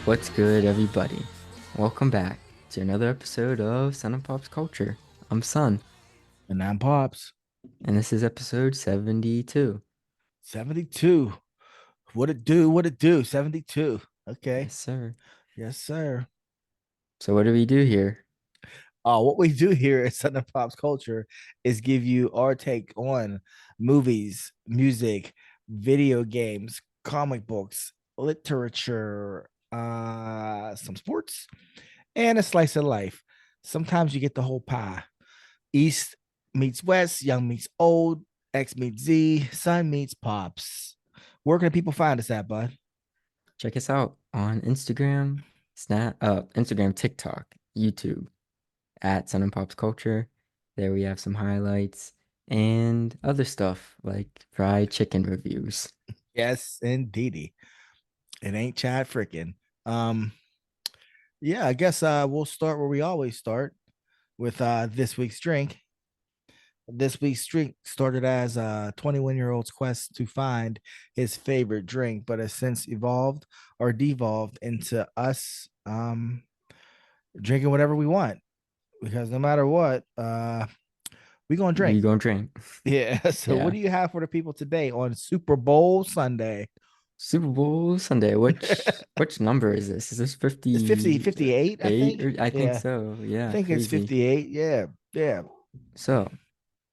What's good, everybody? Welcome back to another episode of Sun and Pop's Culture. I'm Sun, And I'm Pops. and this is episode 72. 72. What it do? What it do? 72. Okay. Yes, sir. Yes, sir. So, what do we do here? What we do here at Southern Pops Culture is give you our take on movies, music, video games, comic books, literature, some sports, and a slice of life. Sometimes you get the whole pie. East meets West, young meets old, X meets Z, Sun meets Pops. Where can people find us at, bud? Check us out on Instagram, TikTok, YouTube at Sun and Pop's Culture. There we have some highlights and other stuff like fried chicken reviews. Yes, indeedy. It ain't Chad frickin'. Um, yeah, I guess we'll start where we always start with this week's drink. This week's drink started as a 21-year-old's quest to find his favorite drink, but has since evolved or devolved into us drinking whatever we want. Because no matter what, we gonna We drink. gonna drink. Yeah. So what Yeah. do you have for the people today on Super Bowl Sunday? Super Bowl Sunday. Which number is this? Is this It's 58, I 58? think. Or I think Yeah. so. I Yeah, think it's crazy. 58. Yeah. Yeah. So,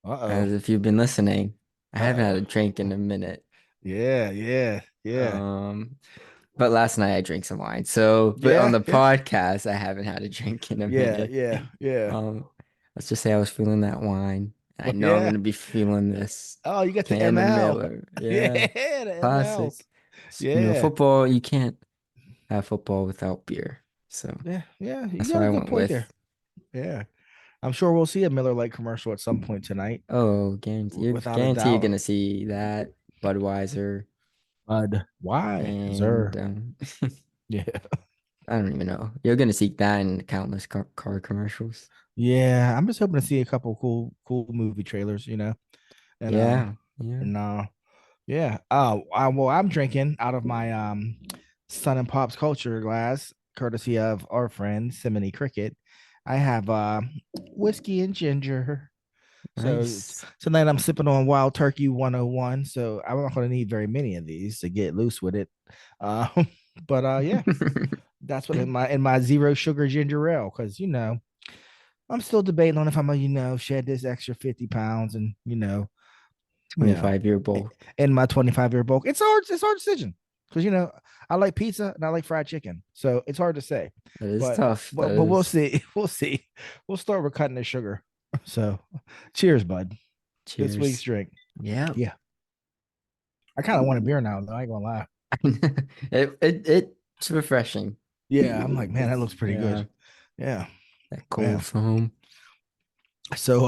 Uh-oh. as if you've been listening, I haven't had Uh-oh. a drink in a minute. Yeah, yeah, yeah. Um, but last night I drank some wine. So, but on Yeah, the yeah. podcast, I haven't had a drink in a Yeah, minute. yeah, yeah. Um, let's just say I was feeling that wine. I Well, know I'm yeah. gonna be feeling this Oh, you got the can of ML. Miller. Yeah, Yeah, the MLs. classic. Yeah. Football, you can't have football without beer. So Yeah, yeah. You that's got what a I good went point there. with. Yeah. I'm sure we'll see a Miller Lite commercial at some point tonight, Oh, guarantee without a guarantee you're doubt. gonna see that Budweiser Bud. Why? and Sir. Yeah. I don't even know. You're gonna see that in countless car commercials. Yeah. I'm just hoping to see a couple cool movie trailers, And Yeah, yeah. and yeah. Well, I'm drinking out of my Sun and Pops Culture glass, courtesy of our friend Simony Cricket. I have whiskey and ginger. So Nice. tonight I'm sipping on Wild Turkey 101. So I'm not going to need very many of these to get loose with it. Um, but yeah, that's what in my zero sugar ginger ale, because I'm still debating on if I'm gonna shed this extra 50 pounds and you know 25-year bulk. in my 25-year bulk. It's hard decision because I like pizza and I like fried chicken, so it's hard to say. That is But tough. but That but we'll is see. We'll see. We'll start with cutting the sugar. So, cheers, bud. This week's cheers. drink. Yeah. Yeah, I kind of want a beer now, though. I ain't gonna lie. It's refreshing. Yeah, I'm like, man, that looks pretty Yeah, good. Yeah, that cold yeah. foam. So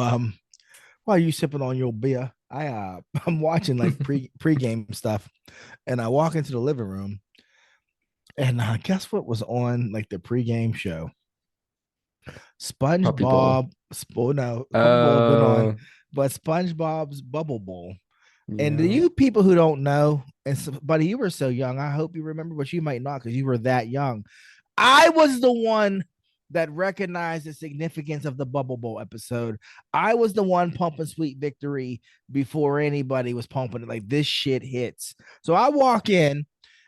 while you sipping on your beer, I'm watching like pregame stuff, and I walk into the living room, and guess what was on like the pregame show? Puppy bowl. SpongeBob. No, Puppy Bowl has been on, Oh, but SpongeBob's Bubble Bowl. And to yeah. you people who don't know, buddy, you were so young. I hope you remember, but you might not because you were that young. I was the one that recognized the significance of the Bubble Bowl episode. I was the one pumping Sweet Victory before anybody was pumping it. Like this shit hits. So I walk in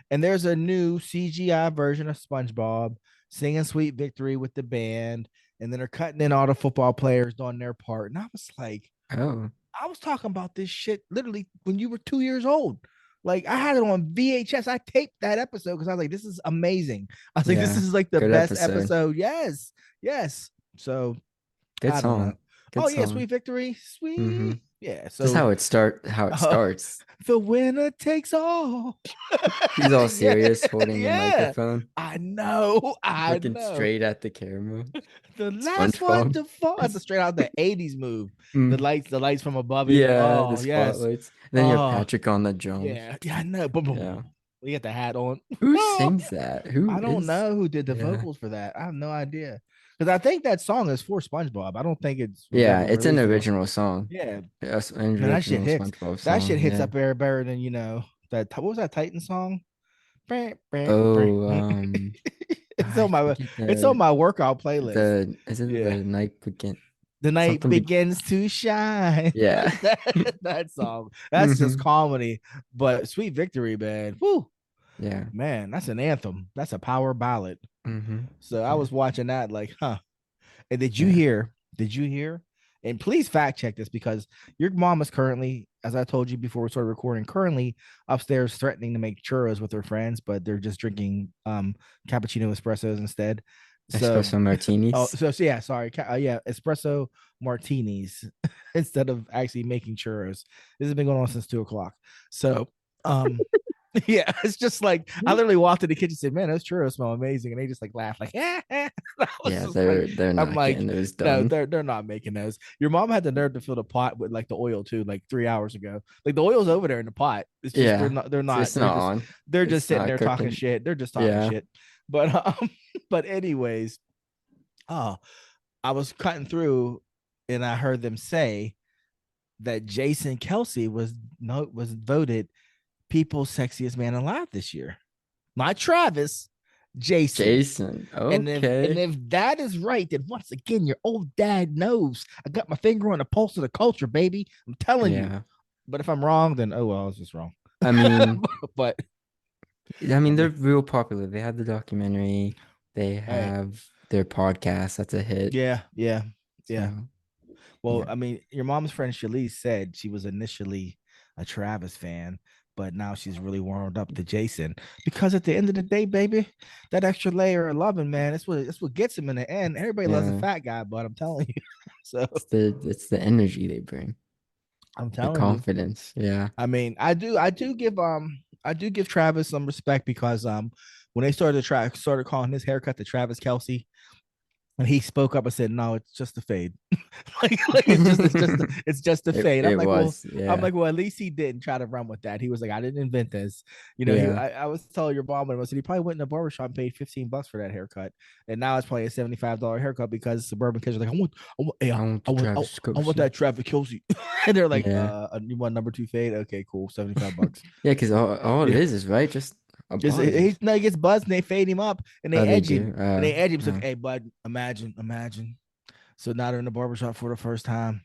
and there's a new CGI version of SpongeBob singing Sweet Victory with the band. And then they're cutting in all the football players doing their part. And I was like, Oh, I was talking about this shit literally when you were 2 years old. Like I had it on VHS. I taped that episode because I was like, this is amazing. I was like, this yeah. is like the Good best episode. episode. Yes. Yes. So Good I don't know. song. Good Oh yeah, song. sweet victory. Mm-hmm. Sweet. Yeah. Just So how it uh, starts. the winner takes all. He's all Yeah. serious, holding the Yeah. microphone, I know. I looking know. straight at the camera. The last one SpongeBob. to fall. That's a straight out the 80s move. Mm. The lights from above him. Yeah, the Oh, yes. spotlights. And then you have Oh, Patrick on the drums. yeah. Yeah, I know. Boom, boom, boom, Yeah. boom. We got the hat on. Who Oh, sings that? Who I don't is? know who did the Yeah. vocals for that. I have no idea. Because I think that song is for SpongeBob. I don't think it was Yeah, ever it's an released for. original song. Yeah. Yes, an Man, that shit original hits. SpongeBob That shit song. hits Yeah. up there better than, that. What was that Titan song? Oh, I forget it's on my workout playlist. the is it Yeah. the night begin The night something begins to shine. yeah. That song. That's just Hmm. comedy. But Sweet Victory, man. Whoo, Yeah. man, that's an anthem. That's a power ballad. Hmm. So I Yeah. was watching that, like, huh. And did you Yeah. hear? Did you hear? And please fact check this because your mom is currently, as I told you before we started recording, currently upstairs threatening to make churros with her friends, but they're just drinking cappuccino espressos instead. So, Espresso oh, martinis. so yeah, sorry, yeah, espresso martinis instead of actually making churros. This has been going on since 2 o'clock. So, um, yeah, it's just like I literally walked in the kitchen and said, "Man, those churros smell amazing," and they just like laughed, like, "Yeah." I was Yeah, just like, they're I'm not like, getting those no, done. they're not making those. Your mom had the nerve to fill the pot with like the oil too, like 3 hours ago. Like the oil's over there in the pot. It's just Yeah. It's they're not just on. they're just It's sitting not there talking cooking. shit. They're just talking Yeah. shit. But but anyways, oh, I was cutting through and I heard them say that Jason Kelsey was voted people's sexiest man alive this year. Not Travis, Jason. Jason. And Okay. if that is right, then once again, your old dad knows. I got my finger on the pulse of the culture, baby. I'm telling you. Yeah. But if I'm wrong, then oh well, I was just wrong. I mean, But I they're mean, real popular. They have the documentary, they hey, have their podcast. That's a hit. yeah, yeah, yeah. So, Well, yeah. I mean, your mom's friend Shalise said she was initially a Travis fan, but now she's really warmed up to Jason because at the end of the day, baby, that extra layer of loving, man, that's what gets him in the end. Everybody loves a Yeah. fat guy, but I'm telling you. So It's the energy they bring, I'm the telling you. confidence. Yeah. I mean, I do give Travis some respect because when they started calling his haircut the Travis Kelsey, and he spoke up and said, "No, it's just a fade. like it's just a fade." It was. I'm Yeah. like, well, at least he didn't try to run with that. He was like, I didn't invent this. You know, Yeah. I was telling your mom when I said he probably went in a barbershop and paid $15 for that haircut, and now it's probably a $75 haircut because suburban kids are like, hey, I want the Travis I want Kelsey. that Travis Kelsey, and they're like, Yeah. you want number two fade? Okay, cool, $75. Yeah, because all it Yeah. is right, just a Just buzz. no, he gets buzzed and they fade him up and they Oh, they edge him do. and they edge him. So, Uh, hey, bud, imagine. So now they're in the barbershop for the first time.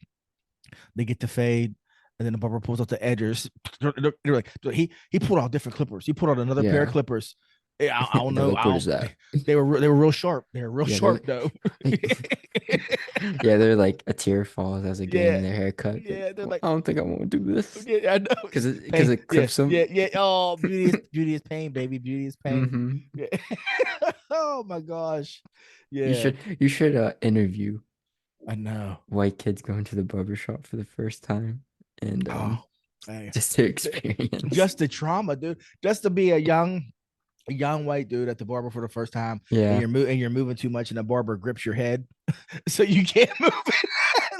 They get the fade, and then the barber pulls out the edgers. They're like, he pulled out different clippers. He pulled out another pair of yeah. clippers. I don't They're know. like, what is that? They were real sharp. They were real Yeah, they're sharp though. yeah, they're like a tear falls as they're getting Yeah, their haircut. yeah. They're like, I don't think I want to do this yeah, I know. because it Pain. Yeah, clips them. yeah, yeah. Oh, beauty is pain, baby. Beauty is pain. Hmm. Yeah. Oh my gosh. You Yeah, should interview I know. white kids going to the barber shop for the first time and Oh, hey. just their experience. Just the trauma, dude. Just to be a young white dude at the barber for the first time, and Yeah, you're moving too much, and the barber grips your head, so you can't move it.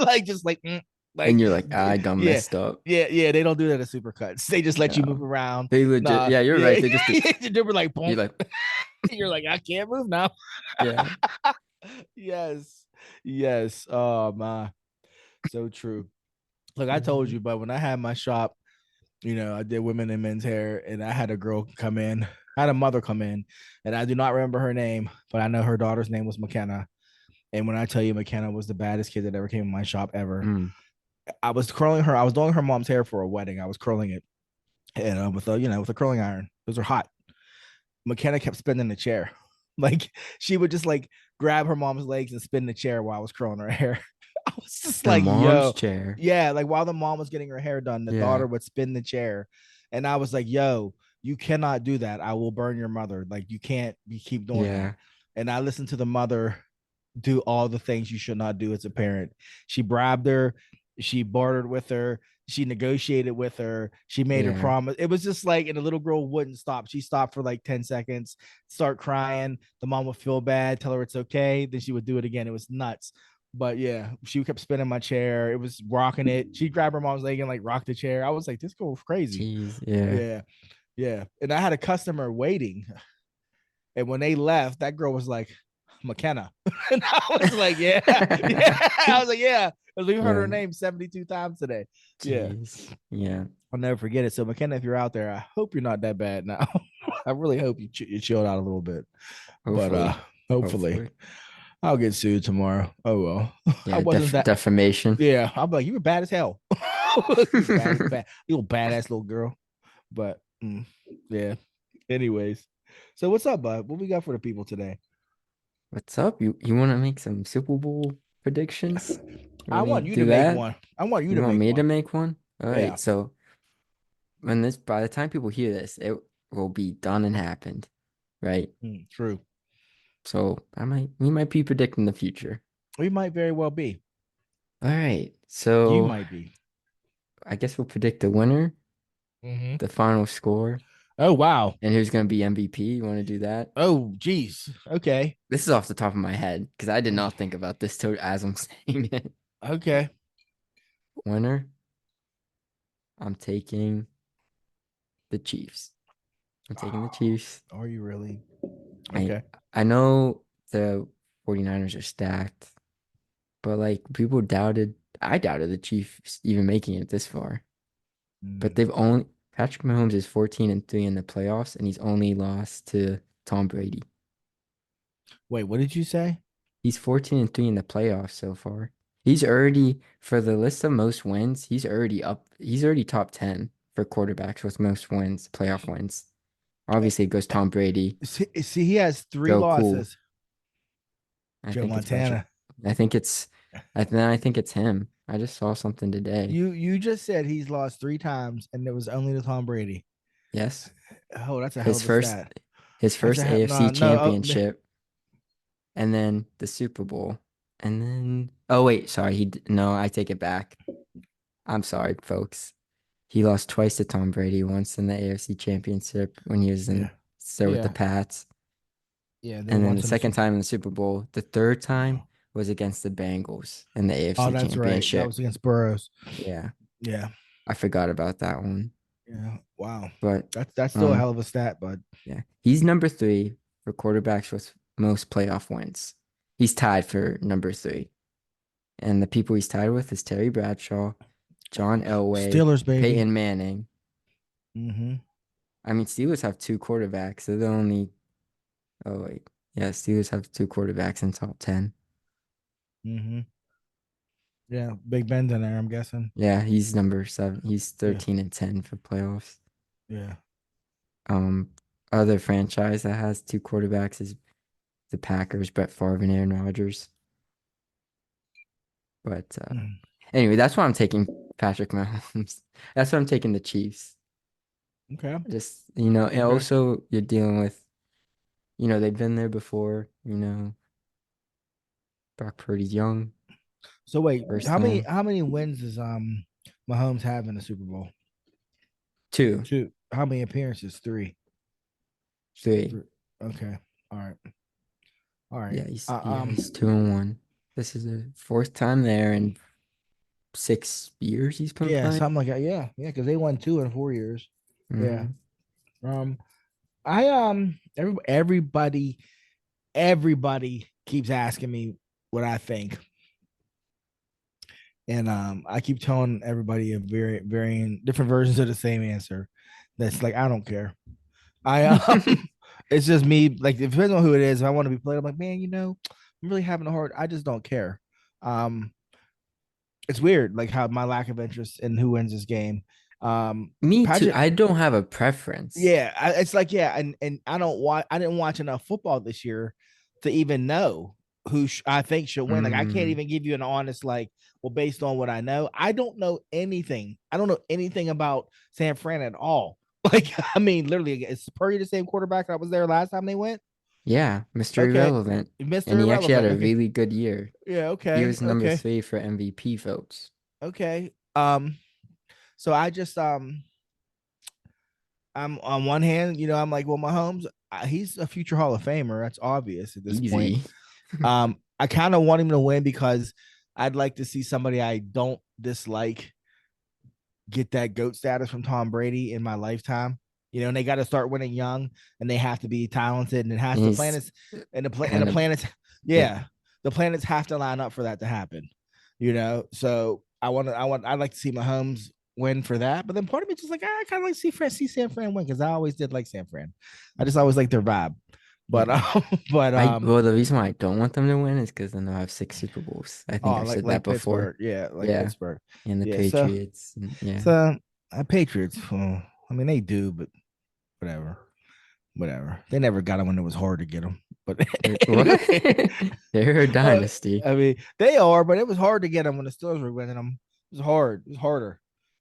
Like just like and like you're like, I got yeah. messed up. Yeah, they don't do that at supercuts. They just let you move No, around. they legit. Nah, Yeah, you're yeah, right. They just do. they were like, You're boom. like, You're like, I can't move now. yeah. Yes, yes. Oh my, so true. Look, I told Mhm. you, but when I had my shop, I did women and men's hair, and I had a girl come in, I had a mother come in, and I do not remember her name, but I know her daughter's name was McKenna. And when I tell you McKenna was the baddest kid that ever came in my shop ever, Mm, I was curling her. I was doing her mom's hair for a wedding. I was curling it, and with a curling iron. Those are hot. McKenna kept spinning the chair, like she would just like grab her mom's legs and spin the chair while I was curling her hair. I was just her like, mom's yo, chair. yeah, like while the mom was getting her hair done, the Yeah, daughter would spin the chair. And I was like, yo, you cannot do that. I will burn your mother. Like, you can't keep doing that. yeah, And I listened to the mother do all the things you should not do as a parent. She bribed her, she bartered with her, she negotiated with her, she made her yeah. promise. It was just like, and the little girl wouldn't stop. She stopped for like 10 seconds, start crying. The mom would feel bad, tell her it's okay. Then she would do it again. It was nuts. But yeah, she kept spinning my chair. It was rocking it. She grabbed her mom's leg and like rocked the chair. I was like, this girl's crazy. Jeez, yeah. Yeah. Yeah. And I had a customer waiting. And when they left, that girl was like, McKenna. And I was like, yeah. Yeah. I was like, yeah. We've heard her Yeah. name 72 times today. Yeah. Jeez. Yeah. I'll never forget it. So, McKenna, if you're out there, I hope you're not that bad now. I really hope you chilled out a little bit. But Hopefully. Hopefully, hopefully. I'll get sued tomorrow. Oh well, I Yeah, wasn't that. defamation. Yeah, I'm like, you were bad as hell. You little badass little girl. But yeah. Anyways, so what's up, bud? What we got for the people today? What's up? You want to make some Super Bowl predictions? I Want me want to you to do make that? one. I want you You to want make me to one. make one? All Yeah. right. So by the time people hear this, it will be done and happened, right? True. So we might be predicting the future. We might very well be. All right. You So might be. I guess we'll predict the winner, Mm-hmm. the final score, Oh wow. and who's going to be MVP. You want to do that? Oh geez. Okay. This is off the top of my head because I did not think about this till as I'm saying it. Okay. Winner, I'm taking the Chiefs. I'm taking the Chiefs. Are you really? I Okay. I know the 49ers are stacked, but like I doubted the Chiefs even making it this far. But Mm. they've only Patrick Mahomes is 14-3 in the playoffs, and he's only lost to Tom Brady. Wait, what did you say? He's 14-3 in the playoffs so far. He's already for the list of most wins, he's already up. He's already top 10 for quarterbacks with most wins, playoff wins. Obviously, it goes Tom Brady, See, he has three Joe Cool. losses. I Joe think it's Patrick. Montana. I think it's I think it's him. I just saw something today. You just said he's lost 3 times, and it was only to Tom Brady. Yes. Oh, that's a hell His of a first stat. his That's first a AFC no no. Oh, championship and then the Super Bowl. And then oh wait, sorry. No, I take it back. I'm sorry, folks. He lost twice to Tom Brady, once in the AFC championship when he was yeah, still with the yeah, Pats, yeah. Then and then the once in the second Super. time in the Super Bowl. The third time was against the Bengals in the Oh, AFC that's right. That championship. was against Burrows. Yeah, Yeah, I forgot about that one. yeah. Wow, But that's still a um hell of a stat, bud. yeah, he's number three for quarterbacks with most playoff wins. He's tied for number three. And the people he's tied with is Terry Bradshaw, John Elway, Steelers, baby. Peyton Manning. Mm-hmm. I mean, Steelers have two quarterbacks. They're the only. Oh wait, yeah, Steelers have two quarterbacks in top 10. Mm-hmm. Yeah, Big Ben's in there. I'm guessing. Yeah, he's number seven. He's Yeah, 13-10 for playoffs. yeah. Um, Other franchise that has two quarterbacks is the Packers, Brett Favre and Aaron Rodgers. But Mm. anyway, that's why I'm taking Patrick Mahomes. That's why I'm taking the Chiefs. Okay. Just, and Okay. also you're dealing with, they've been there before, Brock Purdy's young, So wait, first how many time. how many wins does Mahomes have in the Super Bowl? Two, Two. How many appearances? Three. three. Three. Okay. All right. All right. He's 2-1. This is the fourth time there in 6 years he's been Yeah, playing. something like that. Yeah, yeah, because they won 2 in 4 years. Yeah. Hmm. Um, I everybody keeps asking me what I think, and I keep telling everybody a varying different versions of the same answer. That's like I don't care. I it's just me. Like it depends on who it is. If I want to be played, I'm like, man, I'm really having a hard. I just don't care. Um, it's weird, like how my lack of interest in who wins this game. Me too. Patrick, I don't have a preference. yeah, it's like yeah, and I don't watch. I didn't watch enough football this year to even know who I think should win. Like I can't Mm, even give you an honest like. Well, based on what I know, I don't know anything. I don't know anything about San Fran at all. Like I mean, literally, is Purdy the same quarterback that was there last time they went? yeah, Mr. Okay, Irrelevant. Mr. And he actually had Irrelevant. a Okay, really good year. yeah, He okay, was number okay, three for MVP votes. okay. So I just I'm on one hand, I'm like, well, Mahomes, he's a future Hall of Famer. That's obvious at this point. Easy. I kind of want him to win because I'd like to see somebody I don't dislike get that GOAT status from Tom Brady in my lifetime. And they got to start winning young, and they have to be talented, and it has And the he's planets and the kind of, planets, yeah. yeah, the planets have to line up for that to happen. So I'd like to see Mahomes win for that, but then part of me just like I kind of like see San Fran win because I always did like San Fran. I just always like their vibe. But Yeah. but I well, the reason why I don't want them to win is because then they'll have six Super Bowls. I think oh, I've said that like before. Pittsburgh, yeah, like Yeah, Pittsburgh, and the yeah. So Patriots. Yeah. so Patriots. I mean, they do, but whatever, whatever. They never got them when it was hard to get them. But What? anyway, They're a uh, dynasty. I mean, they are, but it was hard to get them when the Steelers were winning them. It was hard. It was harder.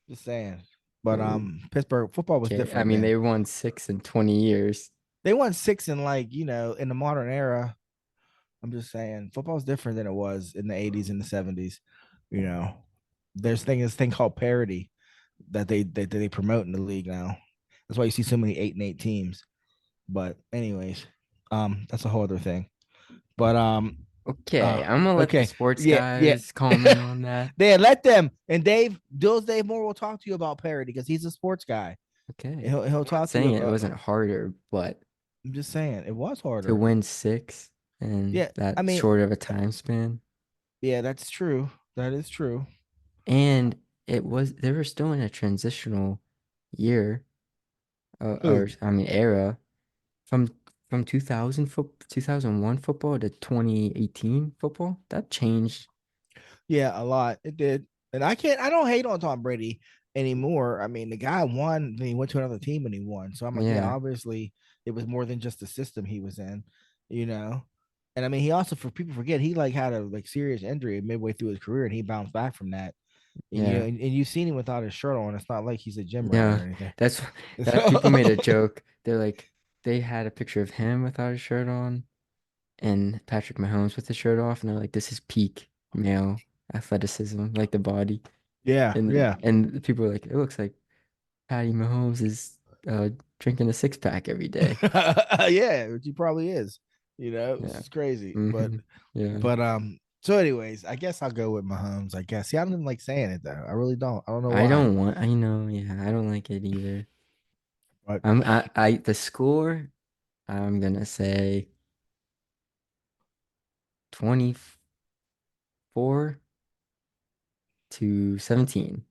Just saying. But Ooh, Pittsburgh football was okay. I different mean, then. they won six in 20 years. They won six in like in the modern era. I'm just saying football's different than it was in the 80s and the 70s. You know, there's this thing called parity that they promote in the league now. That's why you see so many 8-8 teams. But anyways, that's a whole other thing. But Okay, I'm gonna let the okay, sports yeah, yeah. guys comment on that. They let them, and Dave Moore will talk to you about parity because he's a sports guy. Okay. He'll I'm not talk to you saying it about. wasn't harder, but I'm just saying it was to harder. win six in Yeah, I that mean, short of a time span. yeah, that's true. That is true. And they were still in a transitional year, or Who? I mean era from 2001 football to 2018 football. That changed. Yeah, a lot. It did. And I don't hate on Tom Brady anymore. I mean, the guy won, then he went to another team and he won. So I'm like, yeah, Yeah. obviously it was more than just the system he was in, you know. And I mean, he also, for people forget, he like had a like serious injury midway through his career and he bounced back from that. And Yeah. and you've seen him without his shirt on. It's not like he's a gym rat or Yeah. anything. That's that people made a So, joke. They're like they had a picture of him without his shirt on and Patrick Mahomes with his shirt off, and they're like, this is peak male athleticism, like the body. yeah, yeah. And the people are like, it looks like Patty Mahomes is drinking a six pack every day. Yeah, which he probably is. This Yeah. is crazy. Hmm. Yeah. So anyways, I guess I'll go with Mahomes, I guess. See, I don't even like saying it though. I really don't. I don't know I why. don't want, I know, yeah, I don't like it either. But The score, I'm gonna say 24-17.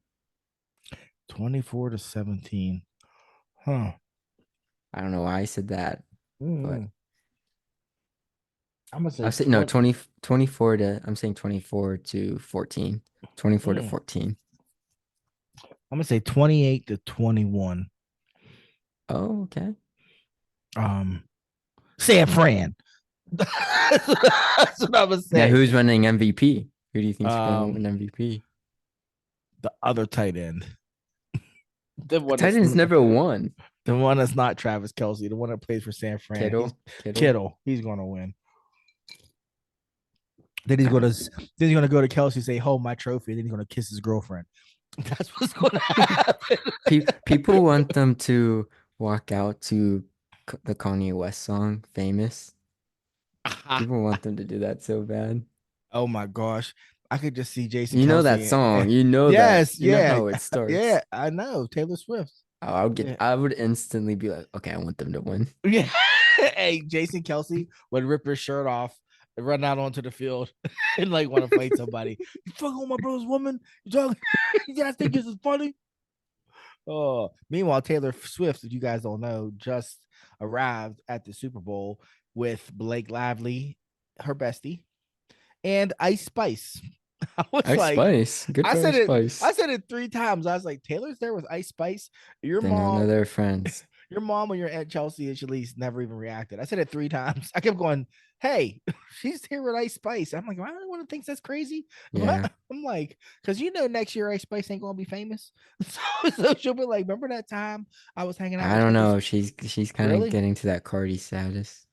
24-17. Huh. I don't know why I said that, but Mm. I'm gonna say I'll say no, 20. 24 to, I'm saying 24 to 14. 24 to Mm. 14. I'm gonna say 28-21. Oh, okay. San Fran. That's what I would Now say. who's running MVP? Who do you think's gonna Um, win MVP? the other tight end. The one that's Titans never won. the one that's not Travis Kelsey, the one that plays for San Fran. He's Kittle. Kittle. He's gonna win. Then he's I gonna don't. then he's gonna go to Kelsey and say, "Hold my trophy." Then he's gonna kiss his girlfriend. That's what's gonna happen. People want them to walk out to the Kanye West song, Famous. People want them to do that so bad. Oh my gosh. I could just see Jason You know that Kelsey. song. You know that. Yes, You know yeah, how it yeah. starts. I know Taylor Swift. Oh, Yeah, I would instantly be like, okay, I want them to win. yeah. Hey, Jason Kelsey would rip his shirt off and run out onto the field and like want to fight somebody. You fucking on my brother's woman? You talking? You guys think this is funny? Oh, meanwhile, Taylor Swift, if you guys don't know, just arrived at the Super Bowl with Blake Lively, her bestie, and Ice Spice. I was Ice like, Spice. Good I for said Ice it, I Spice. said it three times. I was like, Taylor's there with Ice Spice. Your They don't know mom, their friends. your mom and your Aunt Chelsea and Shalise never even reacted. I said it three times. I kept going, hey, she's here with Ice Spice. I'm like, I don't want to think that's crazy. Yeah. I'm like, because next year Ice Spice ain't gonna be famous. So she'll be like, remember that time I was hanging out I with you don't at know. this? She's kind of Really? getting to that Cardi status.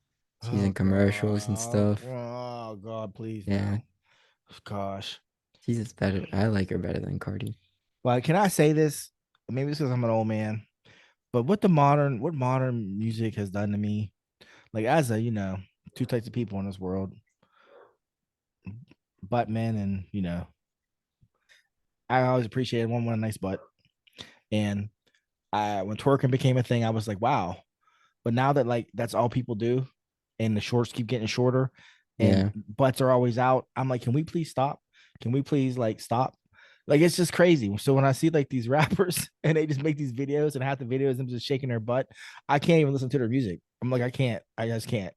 She's Oh in commercials and god. stuff. Oh god, please Yeah. no. Gosh. She's just better. I like her better than Cardi. Like, can I say this? Maybe it's because I'm an old man. But what modern music has done to me, like as a two types of people in this world, butt men and I always appreciated one with a nice butt. And when twerking became a thing, I was like, wow. But now that like that's all people do, and the shorts keep getting shorter, and Yeah. butts are always out, I'm like, can we please stop? Can we please like stop? Like it's just crazy. So when I see like these rappers and they just make these videos and half the videos them just shaking their butt, I can't even listen to their music. I'm like, I can't. I just can't.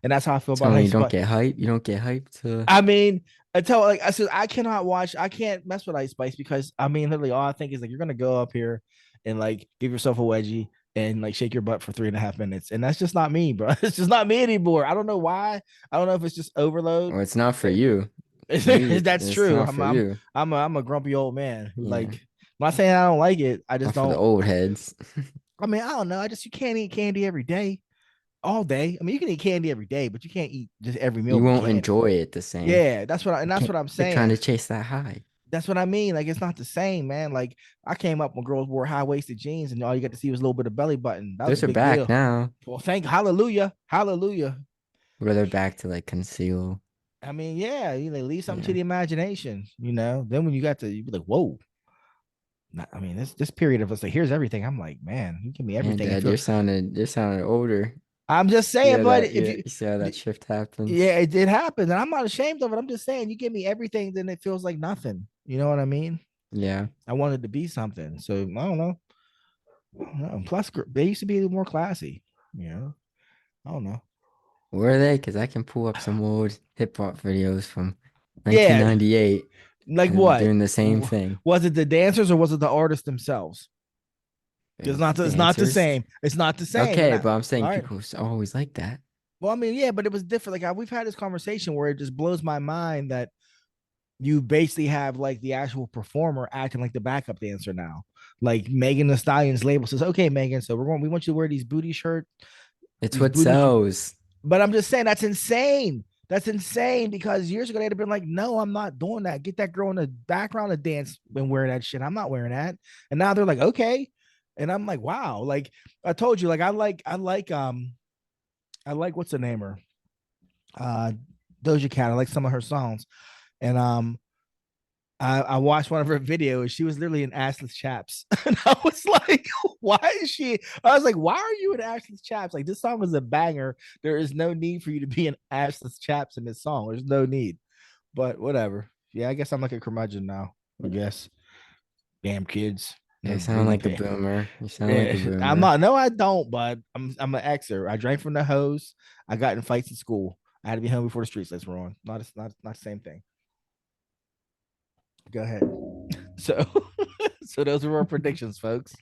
And that's how I feel about So when Ice you don't Spice. get hype, you don't get hyped to. I mean, until like I said, I cannot watch. I can't mess with Ice Spice because I mean, literally, all I think is like you're gonna go up here and like give yourself a wedgie and like shake your butt for 3.5 minutes, and that's just not me, bro. It's just not me anymore. I don't know why. I don't know if it's just overload. Or it's not for you. You, That's it's true. not for you. I'm a grumpy old man who like. Yeah, I'm not saying I don't like it. I just not for the don't. old heads. I mean, I don't know. I just you can't eat candy every day, all day. I mean, you can eat candy every day, but you can't eat just every meal You with won't candy. enjoy it the same. Yeah, that's Okay, what I'm you're trying to saying. chase that high. That's what I mean. Like it's not the same, man. Like I came up when girls wore high waisted jeans and all you got to see was a little bit of belly button. That was a Those are big back deal. now. Well, thank hallelujah, hallelujah. Where they're back to like conceal. I mean, yeah, you know, leave something to Yeah. the imagination. You know, then when you got to, you be like, whoa. I mean, this period of us like, here's everything. I'm like, man, you give me Man, everything. And Dad, feel. you're sounding older. I'm just saying, Yeah, but that if yeah, you, you see how that shift happens. yeah, it did happen, and I'm not ashamed of it. I'm just saying, you give me everything, then it feels like nothing. You know what I mean? Yeah. I wanted to be something, so I don't know. Plus, they used to be more classy. You know, I don't know. Where are they? Because I can pull up some old hip hop videos from Yeah, 1998 like and what? doing the same thing. Was it the dancers or was it the artists themselves? It It's was not. the It's not the dancers. same. It's not the same. And Okay, I, but I'm saying all right. people always like that. Well, I mean, yeah, but it was different. Like we've had this conversation where it just blows my mind that you basically have like the actual performer acting like the backup dancer now. Like Megan the Stallion's label says, "Okay, Megan, so we want you to wear these booty shirt, It's these what booty." sells. But I'm just saying that's insane. That's insane because years ago they'd have been like, "No, I'm not doing that. Get that girl in the background to dance and wear that shit. I'm not wearing that." And now they're like, "Okay," and I'm like, "Wow!" Like I told you, like I like what's the name her, uh, Doja Cat. I like some of her songs, and I watched one of her videos. She was literally in assless chaps, and I was like, "Why is she?" I was like, "Why are you in assless chaps? Like this song is a banger. There is no need for you to be in assless chaps in this song. There's no need." But whatever. Yeah, I guess I'm like a curmudgeon now. I guess. Damn kids. You No sound booty like a pay. boomer. You sound like Yeah, a I'm boomer. not. No, I don't. But I'm an Xer. I drank from the hose. I got in fights at school. I had to be home before the street lights were on. Not the same thing. Go ahead. So, so those are our predictions, folks.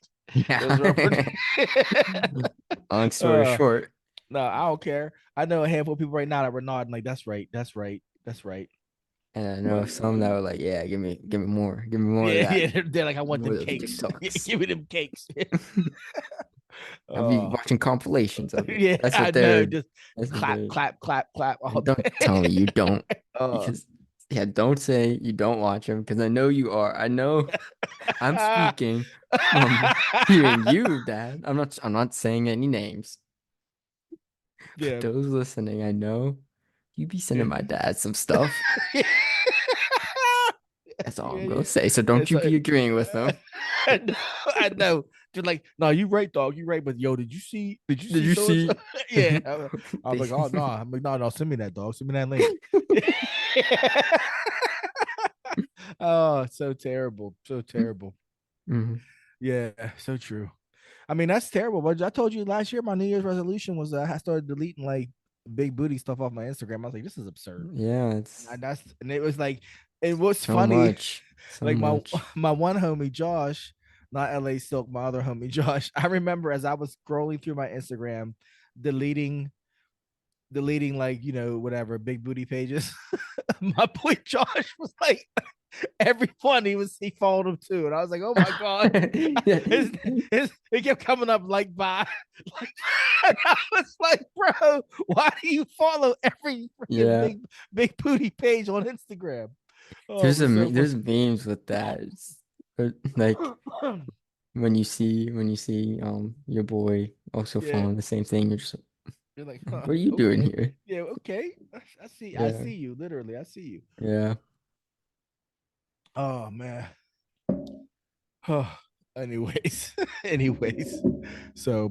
Those are our Yeah. predictions. Long story uh, short, no, I don't care. I know a handful of people right now that were nodding like, "That's right, that's right, that's right." and I know some that were like, "Yeah, give me more of Yeah, that, yeah. They're like, "I want more them of those cakes. TikToks." Give me them cakes." I'll be Oh, watching compilations of it. yeah, That's I what know. they're. Just That's what clap, they're. clap, clap, clap all And don't day. tell me you don't, uh, because yeah, don't say you don't watch them, because I know you are. I know I'm speaking from hearing you, Dad. I'm not saying any names, but yeah, those listening, I know you be yeah. sending my dad some stuff. That's all I'm Yeah, gonna yeah. say. So don't It's you like, be agreeing with them. I know, I know. Just like, no, you right, dog. You right. But yo, did you Did see you so and so? see? Yeah. I was They, like, oh no. I'm like, no, no, send me that dog. Send me that link. Oh, so terrible. So terrible. Mhm. Yeah, so true. I mean, that's terrible. But I told you last year my New Year's resolution was I started deleting like big booty stuff off my Instagram. I was like, this is absurd. Yeah, it's And it was like it was so funny. much, so Like my much. my one homie Josh, not LA Silk, my other homie Josh. I remember as I was scrolling through my Instagram, deleting like whatever big booty pages. My boy Josh was like every one he followed him too, and I was like, oh my god, Yeah, it kept coming up like by like, and I was like, bro, why do you follow every freaking yeah. big booty page on Instagram? Oh, it was so funny. There's memes with that. Like when you see your boy also Yeah, following the same thing, you're just you're like, like, huh, what are you doing okay, here? yeah, okay. I Yeah, see you, literally, I see you. yeah. Oh man. Oh, anyways, anyways. So,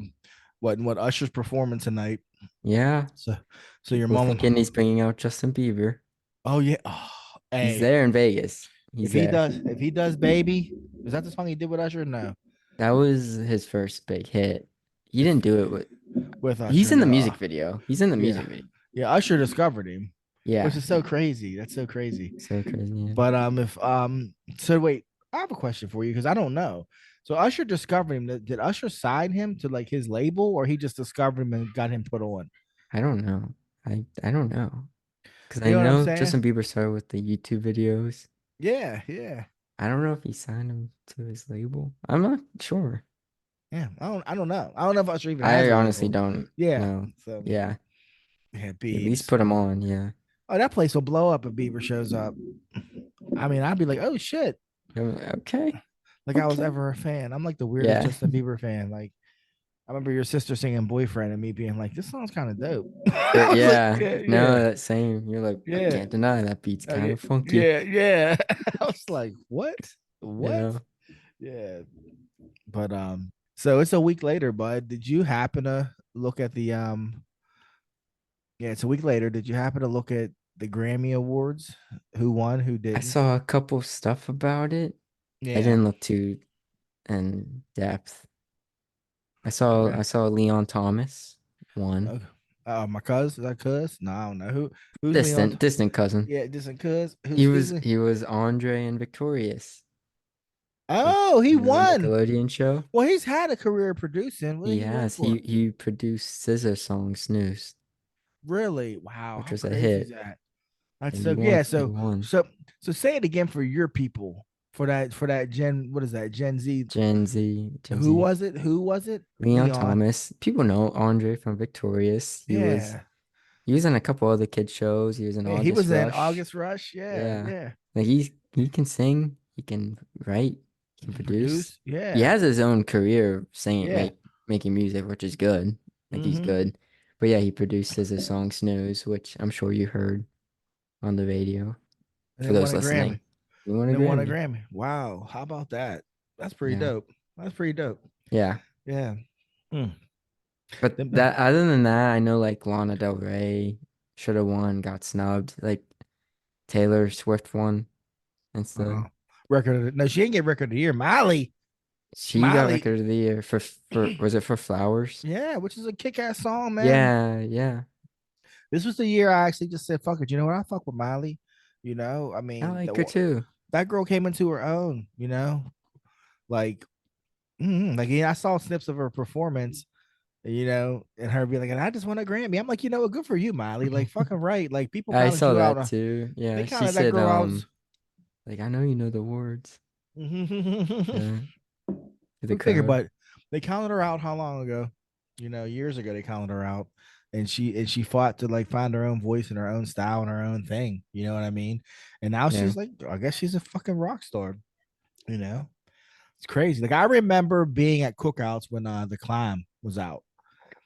what Usher's performing tonight? Yeah. So, so your People mom. thinking he's bringing out Justin Bieber. Oh yeah. Oh, He's hey, there in Vegas. He's there. If he does baby, is that the song he did with Usher? No. That was his first big hit. He If didn't do it with. with He's Usher, in the no. music video. He's in the Yeah. music video. Yeah, Usher discovered him, which Yeah. is so crazy. That's so crazy. So crazy. Yeah. But if so wait, I have a question for you because I don't know. So Usher discovered him. Did Usher sign him to like his label, or he just discovered him and got him put on? I don't know. I don't know. Because You I know what I'm know saying? Justin Bieber started with the YouTube videos. Yeah, yeah, I don't know if he signed him to his label. I'm not sure. yeah. I don't know. I don't know if Usher even has I a honestly label. don't Yeah. know. So Yeah. yeah, At least Biebs. put him on. Yeah. Oh, that place will blow up if Bieber shows up. I mean, I'd be like, oh shit, Okay. like I was Okay. ever a fan. I'm like the weirdest Yeah. Justin Bieber fan. Like I remember your sister singing "Boyfriend" and me being like, "This song's kind of dope." I was like, Yeah. "Yeah, No, yeah, that same. You're like, I yeah, can't deny that beat's kind okay, of funky. yeah, yeah." I was like, "What? You What?" know? Yeah, but so it's a week later, bud. Did you happen to look at the Yeah, it's a week later. Did you happen to look at the Grammy Awards? Who won? Who I didn't? saw a couple stuff about it. I Yeah. didn't look too in depth. I Okay. saw Leon Thomas won. Okay. My cuz, is that cuz? No, I don't know. Who's Leon? Distant cousin. Yeah, distant cuz. Who's Leon? He was Andre and Victorious with Oh, he the won. Nickelodeon show. Well, he's had a career producing. What did He he win has. for? He produced Scissor Song Snooze, Really? Wow. which How was a crazy is hit. that? That's And so yeah. he won. So say it again for your people. For that Gen, what is that? Gen Z. Gen Who Z. was it? Who was it? Leon Leon. Thomas. People know Andre from Victorious. Yeah. He was in a couple other kid shows. He was in Yeah, he August was in Rush. August Rush. Yeah, Yeah. yeah. Like he can sing, he can write, he can produce. Produce. He Yeah. has his own career singing Yeah. making music, which is good. Like he's Mm-hmm. good. But yeah, he produces a song Snooze, which I'm sure you heard on the radio And for then won those a Grammy. listening. He won a And then won a Grammy. Grammy. Wow. How about that? That's pretty Yeah. dope. That's pretty dope. Yeah. Yeah. Mm. But that other than that, I know like Lana Del Rey should have won, got snubbed. Like Taylor Swift won Uh, instead. no, she didn't get record of the year. She got Miley, record of the year for was it for Flowers? yeah, which is a kick-ass song, man. Yeah, yeah. This was the year I actually just said, "Fuck it." You know what? I fuck with Miley. You know, I I mean, like her too. that girl came into her own. You know, like, like yeah, I saw snips of her performance. You know, and her being like, "And I just won a Grammy." I'm like, you know what? Good for you, Miley. Like, fucking right. Like, people I counted saw you out. that too. They Yeah, she counted that said girl out. like I know you know the words. Yeah, to the Go figure, crowd. but they counted her out how long ago? You know, years ago they counted her out, and she fought to like find her own voice and her own style and her own thing. You know what I mean? And now Yeah. she's like, I guess she's a fucking rock star. You know, it's crazy. Like I remember being at cookouts when The Climb was out.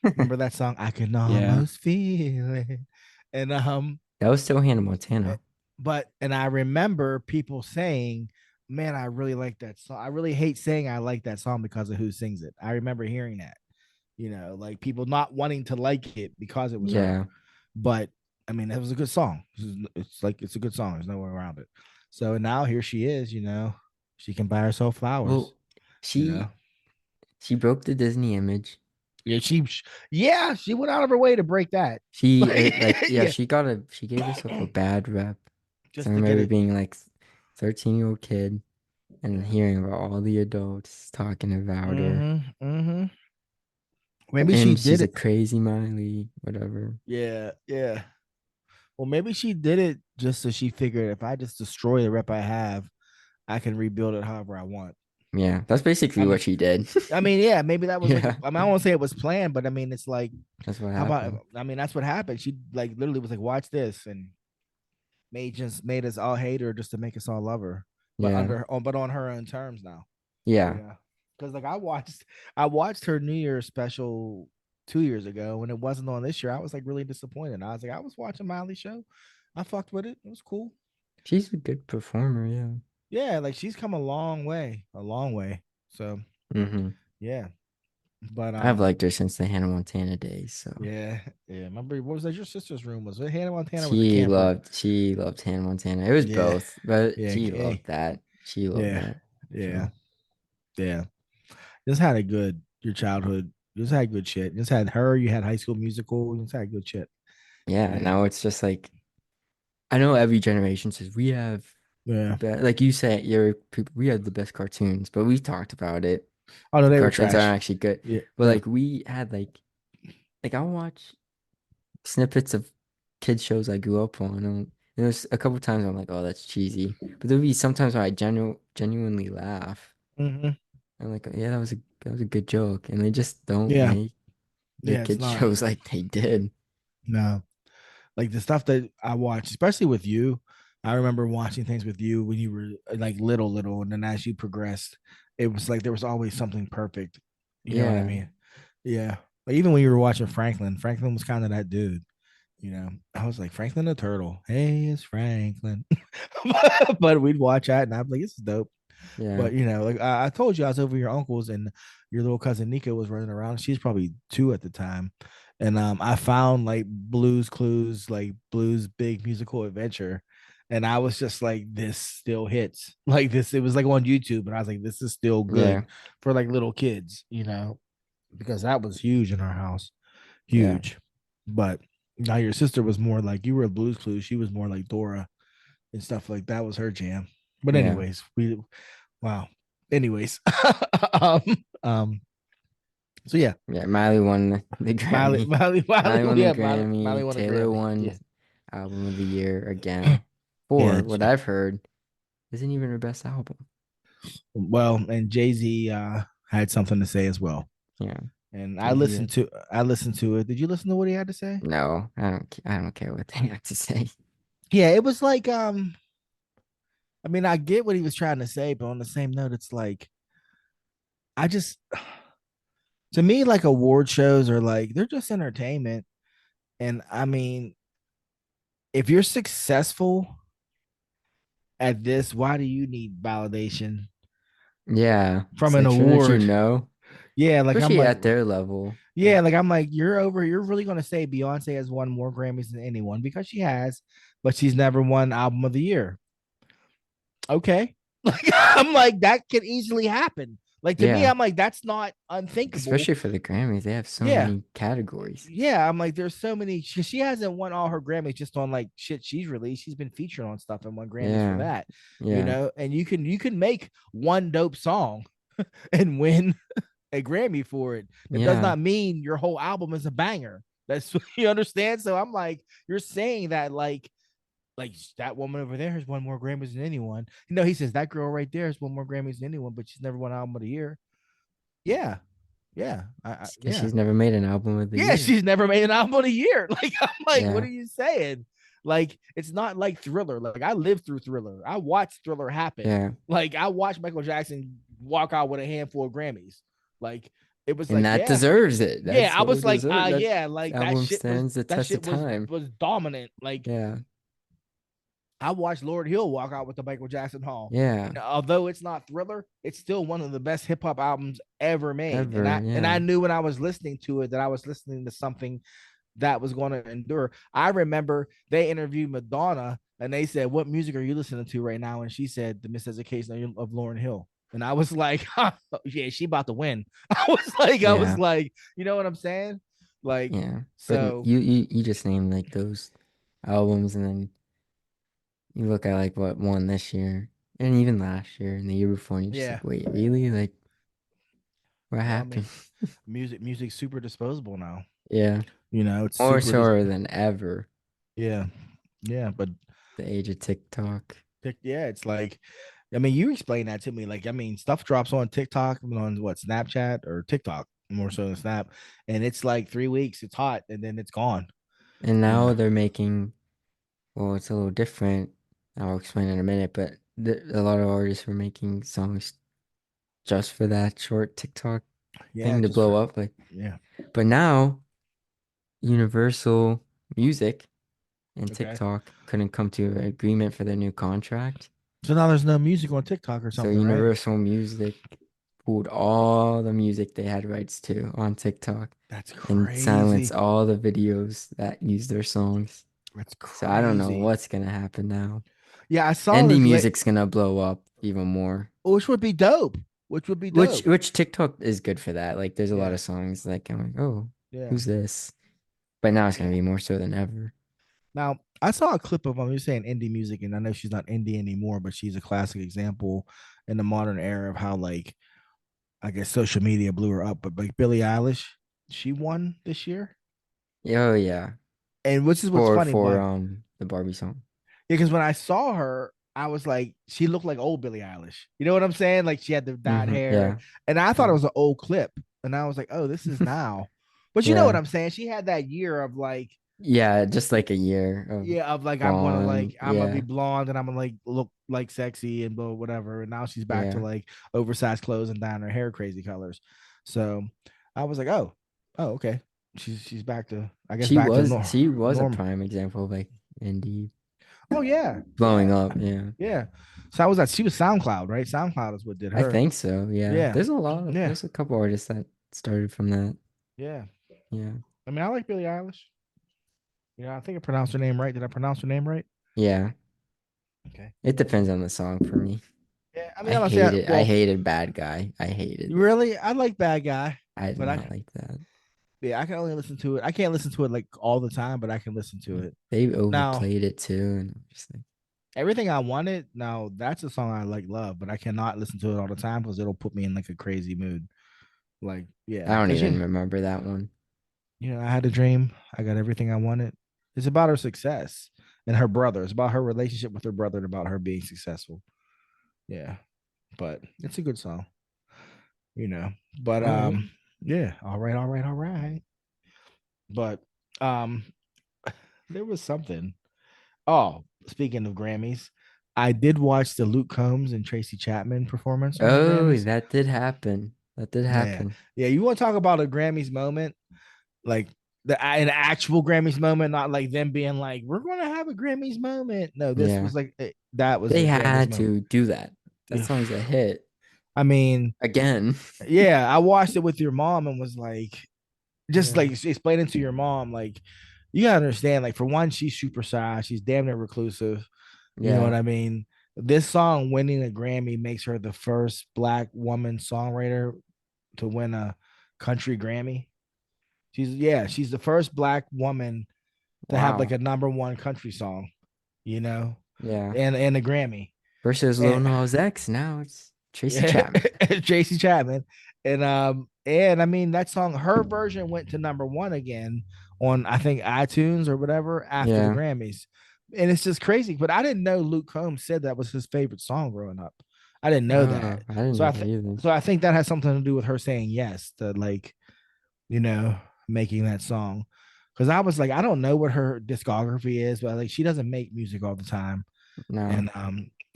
Remember that song? I can Yeah. almost feel it. And That was still Hannah eh, Montana. but and I remember people saying, "Man, I really like that song." I really hate saying I like that song because of who sings it. I remember hearing that, you know, like people not wanting to like it because it was her. Yeah. But I mean, it was a good song. It's like it's a good song. There's no way around it. So now here she is. You know, she can buy herself flowers. Well, You know, she she broke the Disney image. yeah, she went out of her way to break that. Like, yeah, She gave herself a bad rep. 'Cause I just to get remember it. being like 13-year-old kid and Yeah. hearing about all the adults talking about her. Mm-hmm. Mm-hmm. Maybe she And did she's a it. crazy Miley, whatever. Yeah, yeah. Well, maybe she did it just so she figured if I just destroy the rep I have, I can rebuild it however I want. Yeah, that's basically I what mean, she did. yeah, maybe that was like, Yeah, I mean, I won't say it was planned, but I mean, it's like, that's what how about, happened. I mean, that's what happened. She like literally was like, watch this, and made us all hate her just to make us all love her, but Yeah, but on her own terms now. yeah. Yeah, because like I watched her New Year's special 2 years ago, and it wasn't on this year. I was like really disappointed. I was like, I was watching Miley's show. I fucked with it. It was cool. She's a good performer. Yeah. Yeah, like she's come a long way, a long way. So Mm-hmm. yeah, But I've liked her since the Hannah Montana days. So yeah, yeah. Remember what was that? Your sister's room was it Hannah Montana or the she camper? loved she loved Hannah Montana. It was Yeah, both, but yeah, she hey, loved that. She loved yeah, that yeah, show. yeah. Just had a good your childhood. Just had good shit. Just had her. You had High School Musical. You just had good shit. Yeah, Yeah, now it's just like I know every generation says we have the yeah. best. Like you say, your people, we have the best cartoons, but we talked about it. Oh no, The they were cartoons trash. aren't actually good, Yeah, but like we had like I'll watch snippets of kids shows I grew up on. And there's a couple times I'm like, oh, that's cheesy, but there'll be sometimes where I genuinely laugh. hmm I'm like, yeah, that was a good joke, and they just don't yeah, make yeah. It's kids not. shows like they did. No, like the stuff that I watched, especially with you. I remember watching things with you when you were like little, and then as you progressed, it was like there was always something perfect. You know what I Yeah, mean? Yeah. Like even when you were watching Franklin, Franklin was kind of that dude. You know, I was like Franklin the Turtle. Hey, it's Franklin. But we'd watch that, and I'm like, this is dope. yeah, But like I told you, I was over your uncle's, and your little cousin Nika was running around. She's probably 2 at the time, and I found like Blues Clues, like Blues Big Musical Adventure, and I was just like, this still hits like this. It was like on YouTube, and I was like, this is still yeah, good for like little kids, because that was huge in our house, yeah, huge. But now your sister was more like you were a Blues Clues. She was more like Dora and stuff like that was her jam. But yeah, anyways, we wow. Anyways, um, um, so yeah, yeah. Miley won the Grammy. Miley won the yeah, Miley Grammy. won a Taylor Grammy. won Yeah, Album of the Year again. yeah. For what I've heard, isn't even her best album. Well, and Jay Z had something to say as well, Yeah, and Jay-Z. I listened to it. Did you listen to what he had to say? No, I don't care what they have to say. Yeah, it was like I mean, I get what he was trying to say, but on the same note, it's like I just to me like award shows are like they're just entertainment, and I mean if you're successful at this, why do you need validation Yeah, from it's an like shouldn't you award? know? Yeah, like I'm Especially like, at their level. yeah, like I'm like, you're really gonna say Beyonce has won more Grammys than anyone because she has, but she's never won Album of the Year. Okay. Like I'm like, that could easily happen. Like to me, Yeah, I'm like, that's not unthinkable. especially for the Grammys, they have so Yeah. many categories. Yeah, I'm like, there's so many. She hasn't won all her Grammys just on like shit she's released. She's been featured on stuff and won Grammys for Yeah, that, yeah, And you can make one dope song and win a Grammy for it. It does yeah, not mean your whole album is a banger. That's you understand. So I'm like, you're saying that like that woman over there has won more Grammys than anyone. He says that girl right there has won more Grammys than anyone, but she's never won album of the year. Yeah, yeah, because yeah. she's never made an album of the Yeah, year. she's never made an album of the year. Like, I'm like, what Yeah, are you saying? Like, it's not like Thriller. Like, I lived through Thriller. I watched Thriller happen. yeah, Like, I watched Michael Jackson walk out with a handful of Grammys. Like, it was and like, that yeah, deserves it. yeah. That's I so was like, deserve that yeah, like album stands the that test of shit was time. was dominant. Like, Yeah, I watched Lord Hill walk out with the Michael Jackson Hall. yeah, And although it's not Thriller, it's still one of the best hip hop albums ever made. And ever. I Yeah, knew when I was listening to it that I was listening to something that was going to endure. I remember they interviewed Madonna and they said, "What music are you listening to right now?" And she said, "The Miseducation of Lauryn Hill." And I was like, huh, "Yeah, she about to win." I was yeah, like, you know what I'm saying? Like, yeah. But so you just named like those albums, and then you look at like what won this year, and even last year, and the year before, and you're just yeah. like, wait, really? Like, what Well, I happened? mean, music's super disposable now. Yeah, It's more super. so than ever. Yeah, yeah, but The age of TikTok. yeah, it's like, I mean, you explain that to me. Like, I mean, stuff drops on TikTok, on what Snapchat or TikTok more so than Snap, and it's like 3 weeks, it's hot, and then it's gone. And You now know? they're making, well, it's a little different. I'll explain in a minute, but a lot of artists were making songs just for that short TikTok Yeah, thing to just blow for up. Like, yeah. but now Universal Music and Okay. TikTok couldn't come to an agreement for their new contract. So now there's no music on TikTok or So something, right? Universal Music pulled all the music they had rights to on TikTok That's and silence crazy. all the videos that use their songs. That's So I don't know crazy. what's gonna happen now. Yeah, I saw Indie this music's gonna blow up even more. which would be dope. Which would be Which dope. which TikTok is good for that. Like there's a lot Yeah. of songs like I'm like, oh, Yeah. who's this? But now it's gonna Yeah. be more so than ever. Now, I saw a clip of you're saying indie music, and I know she's not indie anymore, but she's a classic example in the modern era of how like I guess social media blew her up. But like Billie Eilish, she won this year. Oh yeah. And which is what's For funny, for but the Barbie song. because when I saw her, I was like, she looked like old Billie Eilish. You know what I'm saying? Like she had the dyed hair, Yeah. and I thought it Yeah. was an old clip, and I was like, oh, this is now. But you know what Yeah. I'm saying? She had that year of like, Yeah, just like a year of yeah, of like blonde. I'm gonna be Yeah. blonde and I'm gonna like look like sexy and blah whatever. And now she's back to Yeah. like oversized clothes and dyeing her hair crazy colors. So I was like, oh, okay. She's back to I guess back to She was a normal. prime example of like indie Oh yeah, blowing yeah, up. Yeah. yeah. So I was that she was SoundCloud, right? SoundCloud is what did I her. think so. Yeah. Yeah, yeah, There's a couple artists that started from that. yeah. Yeah. I mean, I like Billie Eilish. Yeah, I think I pronounced her name right. Did I pronounce her name right? Yeah. Okay. It Well, depends on the song for me. yeah. I mean, I'm not saying. I Well, hated Bad Guy. I hated. really, I like Bad Guy, I did but not like that. yeah, I can only listen to it. I can't listen to it like all the time, but I can listen to it. They Now, overplayed it too, and I'm just like, everything I wanted. Now that's a song I like, love, but I cannot listen to it all the time because it'll put me in like a crazy mood. Like, I yeah, don't because even remember that one. I had a dream. I got everything I wanted. It's about her success and her brother. It's about her relationship with her brother and about her being successful. Yeah, but it's a good song, you know. But All right. yeah, all right, all right, all right. But um, there was something. Oh, speaking of Grammys, I did watch the Luke Combs and Tracy Chapman performance on the Oh, Grammys. that did happen. That did Yeah, happen. yeah. You want to talk about a Grammys moment, like an actual Grammys moment, not like them being like, "We're going to have a Grammys moment." No, this Yeah. was like that was They a Grammys had moment. to do that. That Yeah. song's a hit I mean, again. yeah, I watched it with your mom and was like, just Yeah. like explaining to your mom, like, you gotta understand, like, for one, she's super shy, she's damn near reclusive. You know what Yeah. I mean? This song winning a Grammy makes her the first black woman songwriter to win a country Grammy. She's the first black woman to have like Wow. a number one country song, you know, Yeah. and a Grammy. Versus Lil And Nas X. Now it's Tracy yeah, Chapman. Tracy Chapman. And I mean that song, her version went to number one again on I think iTunes or whatever after the Yeah. Grammys. And it's just crazy. But I didn't know Luke Combs said that was his favorite song growing up. I didn't know Oh, that. I didn't So know I that think either. so I think that has something to do with her saying yes to like, you know, making that song. Cause I was like, I don't know what her discography is, but like she doesn't make music all the time. No. And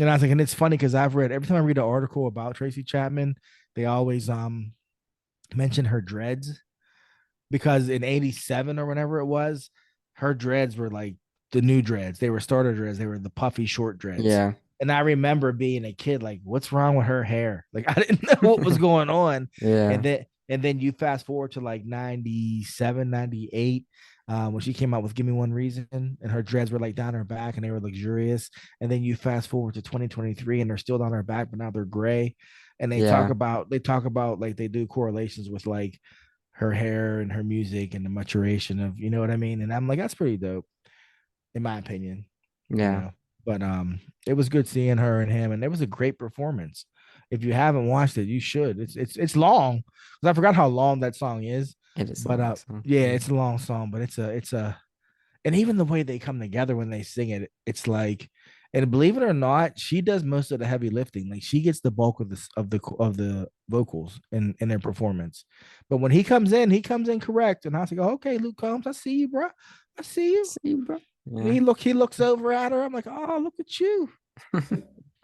I was like, and it's funny because I've read every time I read an article about Tracy Chapman, they always mention her dreads because in '87 or whenever it was, her dreads were like the new dreads. They were starter dreads. They were the puffy short dreads. Yeah. And I remember being a kid, like, what's wrong with her hair? Like, I didn't know what was going on. Yeah. And then you fast forward to like 97, 98, when she came out with Give Me One Reason, and her dreads were like down her back and they were luxurious. And then you fast forward to 2023 and they're still down her back, but now they're gray. And Yeah. they talk about like they do correlations with like her hair and her music and the maturation of, you know what I mean? And I'm like, that's pretty dope, in my opinion, you Yeah. know. But it was good seeing her and him, and it was a great performance. If you haven't watched it, you should. It's long because I forgot how long that song is. It is a But long song. yeah, Yeah. it's a long song, but it's a and even the way they come together when they sing it, it's like, and believe it or not, she does most of the heavy lifting. Like she gets the bulk of the vocals in their performance. But when he comes in correct, and I was like, oh, okay, Luke Combs, I see you, bro. I see you. See, bro. And Yeah. he looks over at her. I'm like, oh, look at you.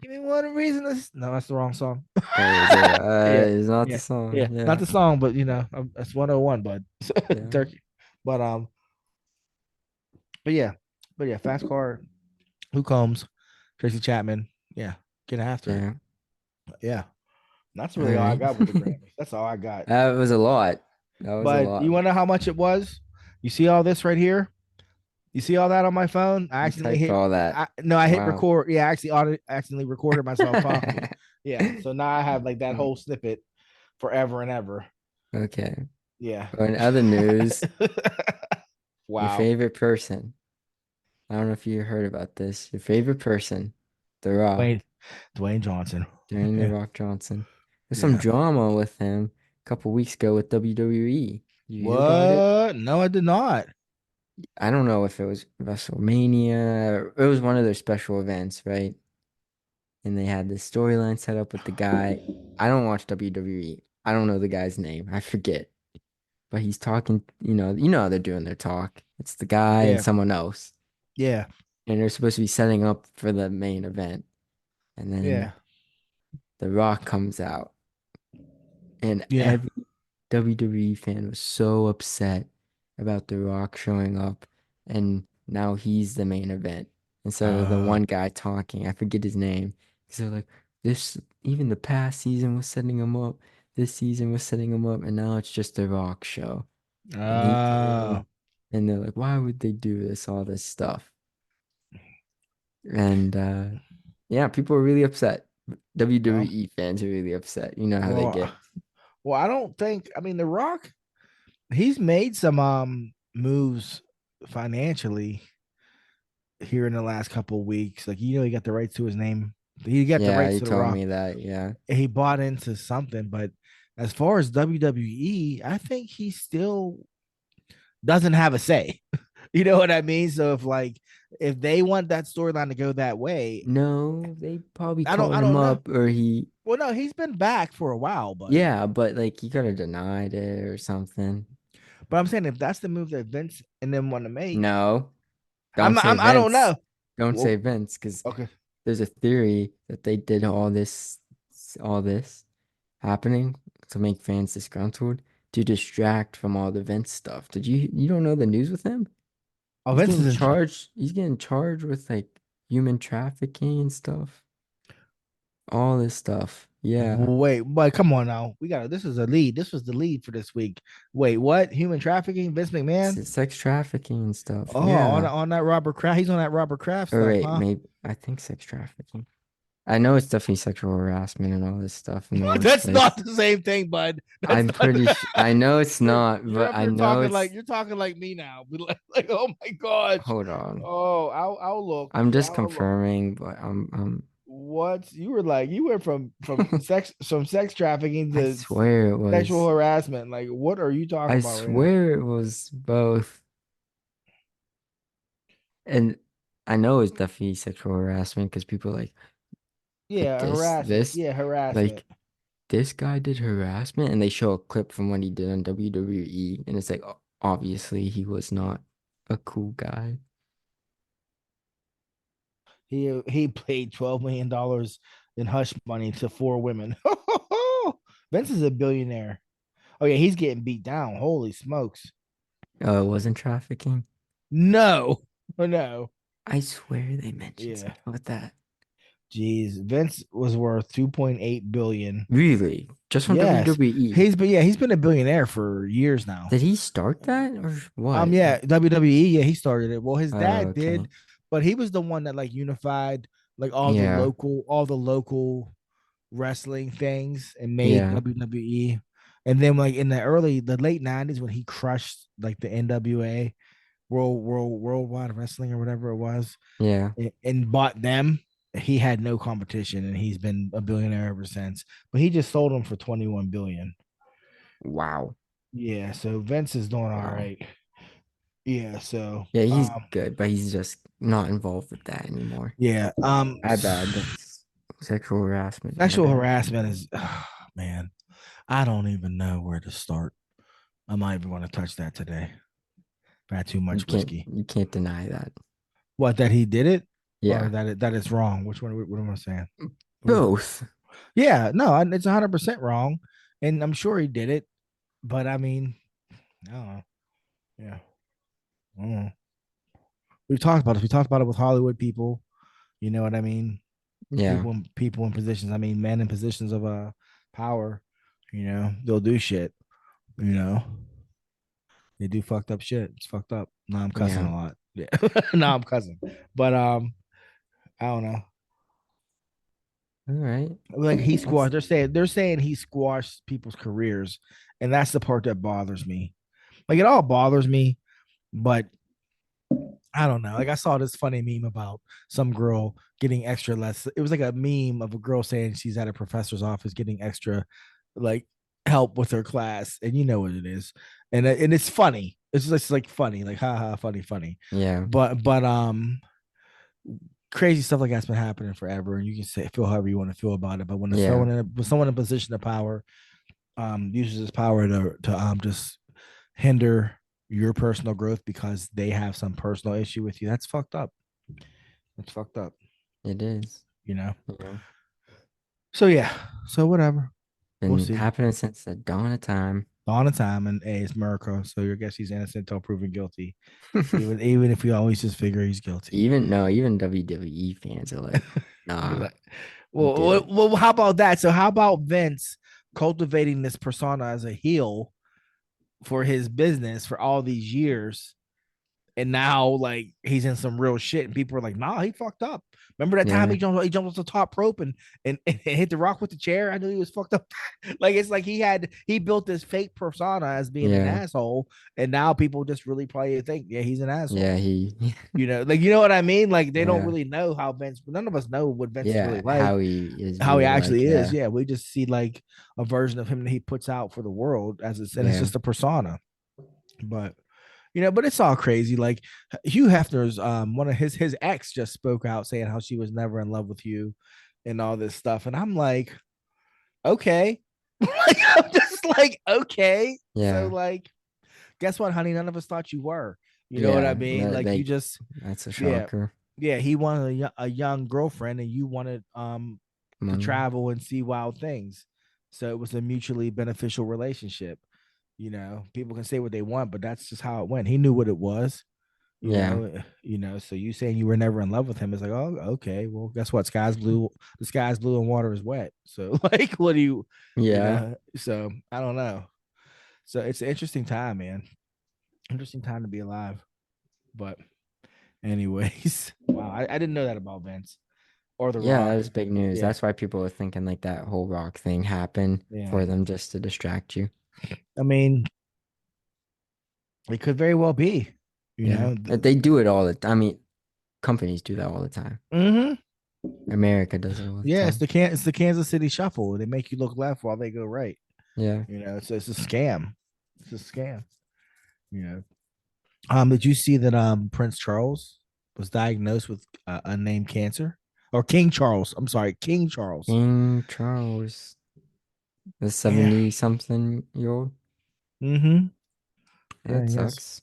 Give me one reason. No, that's the wrong song. Oh, is it? Yeah, It's not the yeah, yeah. song. Not Yeah. the song, but that's 101, bud. Yeah. Turkey. But but yeah, fast car. Who comes? Tracy Chapman. Yeah, get after it. Yeah. Yeah. That's All really all I right. got with the Grammys. That's all I got. That was a lot. That was a But lot. you want to know how much it was? You see all this right here? You see all that on my phone? I You accidentally typed hit. all that. No, I hit Wow. record. Yeah, I actually accidentally recorded myself talking. Yeah, so now I have like that whole snippet forever and ever. Okay. Yeah. Well, in other news, your Wow. favorite person. I don't know if you heard about this. Your favorite person, The Rock, Dwayne Dwayne Johnson. Dwayne The Yeah. Rock Johnson. There's some Yeah. drama with him a couple weeks ago with WWE. Did you hear about it? What? No, I did not. I don't know if it was WrestleMania or it was one of their special events, right? And they had this storyline set up with the guy. I don't watch WWE. I don't know the guy's name. I forget. But he's talking, you know how they're doing their talk. It's the guy and Yeah. someone else. Yeah. And they're supposed to be setting up for the main event. And then Yeah. The Rock comes out. And Yeah. every WWE fan was so upset about The Rock showing up. And now he's the main event instead of the Uh one guy talking. I forget his name. So like this, even the past season was setting him up. This season was setting him up. And now it's just The Rock show. And he uh came and they're like, why would they do this, all this stuff? And yeah, people are really upset. well, WWE fans are really upset. You know how they well, get. well, I don't think I mean The Rock, he's made some moves financially here in the last couple of weeks. Like he got the rights to his name. He got the Yeah, rights you to The told Rock. me that. Yeah. He bought into something, but as far as WWE, I think he still doesn't have a say. You know what I mean? So if they want that storyline to go that way, No, they probably I don't called I him don't know. up or he, Well, no, he's been back for a while, yeah, but like he could have denied it or something. but I'm saying if that's the move that Vince and them want to make, No, I'm don't not, say I don't Vince. know. Don't say Well, Vince because okay. there's a theory that they did all this happening to make fans disgruntled to distract from all the Vince stuff. You don't know the news with him? Oh, Vince is in. He's getting charged with like human trafficking and stuff. All this stuff. Yeah. Wait, but come on now. We got this is a lead. This was the lead for this week. Wait, what? Human trafficking? Vince McMahon? Sex trafficking and stuff. Oh, Yeah. on that Robert Kraft. He's on that Robert Kraft Or stuff, wait, huh? maybe I think sex trafficking. I know it's definitely sexual harassment and all this stuff in the That's not workplace. the same thing, bud. That's I'm not. pretty sure I know it's not, You're but up I here know talking like it's you're talking like me now. But like oh my gosh. hold on. Oh, I'll look. I'm just I'll look. confirming, but What you were like? You went from sex trafficking I to swear it sexual was harassment. Like, what are you talking I about right now? swear it was both. And I know it's definitely sexual harassment because people like Yeah, harassment. Yeah, harassment. like this guy did harassment, and they show a clip from what he did on WWE, and it's like obviously he was not a cool guy. He paid $12 million in hush money to four women. Vince is a billionaire. Oh yeah, he's getting beat down. Holy smokes! Oh, it wasn't trafficking. No, oh no. I swear they mentioned Yeah, something about that. jeez. Vince was worth 2.8 billion. Really? Just from Yes, WWE? he's been a billionaire for years now. Did he start that or what? Yeah, WWE. Yeah, he started it. Well, his Oh, dad okay. did, but he was the one that like unified like Yeah, all the local wrestling things and made yeah, WWE. And then like in the late 90s when he crushed like the NWA worldwide wrestling or whatever it was yeah. and bought them, he had no competition and he's been a billionaire ever since. But he just sold them for 21 billion. Wow, Yeah, so Vince is doing all wow. right. Yeah, so Yeah, he's good, but he's just not involved with that anymore. yeah, My bad. That's sexual harassment. My sexual bad. harassment is man, I don't even know where to start. I'm not even going to touch that today. I had too much whiskey. You can't deny that. What, that he did it or Yeah. that it's wrong? Which one? What am I saying? Both. Yeah, no, it's 100% wrong, and I'm sure he did it. But I mean, I don't know. Yeah, I don't know. We've talked about it. We talked about it with Hollywood people. You know what I mean? Yeah. People in positions. I mean, men in positions of power, they'll do shit. You know, they do fucked up shit. It's fucked up. Now I'm cussing Yeah. a lot. Yeah, now I'm cussing. But I don't know. All right. Like he That's squashed. They're saying he squashed people's careers, and that's the part that bothers me. Like it all bothers me, but I don't know. Like I saw this funny meme about some girl getting extra less. It was like a meme of a girl saying she's at a professor's office getting extra, like help with her class, and you know what it is, and it's funny. It's just like funny, like haha, funny, funny. yeah. But crazy stuff like that's been happening forever, and you can say feel however you want to feel about it. But Yeah. when someone in a position of power uses his power to just hinder your personal growth because they have some personal issue with you. That's fucked up. It's fucked up, It is. you know. You know, So yeah. So whatever. We'll been see. happening since the dawn of time. All the time, and it's America. So your guess he's innocent until proven guilty. Even if we always just figure he's guilty. Even no, even WWE fans are like, You're nah, like, he well, did well, it. well, how about that? So how about Vince cultivating this persona as a heel for his business for all these years, and now like he's in some real shit, and people are like, "Nah, he fucked up." Remember that time Yeah. he jumped off the top rope and hit the Rock with the chair? I knew he was fucked up. Like it's like he built this fake persona as being an Yeah. asshole, and now people just really probably think, yeah, he's an Yeah. asshole. He, Like you know what I mean? Like they don't yeah. really know how Vince. None of us know what Vince is Yeah. really like, How he is how he really like, actually is. yeah. Yeah, we just see like a version of him that he puts out for the world and it's Yeah. just a persona. But but it's all crazy. Like Hugh Hefner's one of his ex just spoke out saying how she was never in love with you and all this stuff. And I'm like, okay. Like I'm just like, okay. So Yeah. like, guess what, honey? None of us thought you were. You know what I Yeah. mean? That, Like you like, just that's a yeah. shocker. Yeah, he wanted a young girlfriend and you wanted to Money. travel and see wild things. So it was a mutually beneficial relationship. People can say what they want, but that's just how it went. He knew what it was. Yeah. So you saying you were never in love with him is like, oh, okay. Well, guess what? Sky's blue. The sky's blue and water is wet. So like, what do Yeah. So I don't know. So it's an interesting time, man. Interesting time to be alive. But anyways, wow, I didn't know that about Vince or The Yeah. That Rock. was big news. Yeah, That's why people are thinking like that whole rock thing happened yeah. for them just to distract you. I mean, it could very well be. You Yeah. know. They do it all the I mean, companies do that all the time. Mm-hmm. America does it all the Yeah, time. it's the Kansas City Shuffle. They make you look left while they go right. Yeah. It's a scam. It's a scam. You know. Did you see that Prince Charles was diagnosed with unnamed cancer? Or King Charles. I'm sorry, King Charles. King Charles, the Yeah. 70 something year old. Mm-hmm. Yeah, That yes. sucks.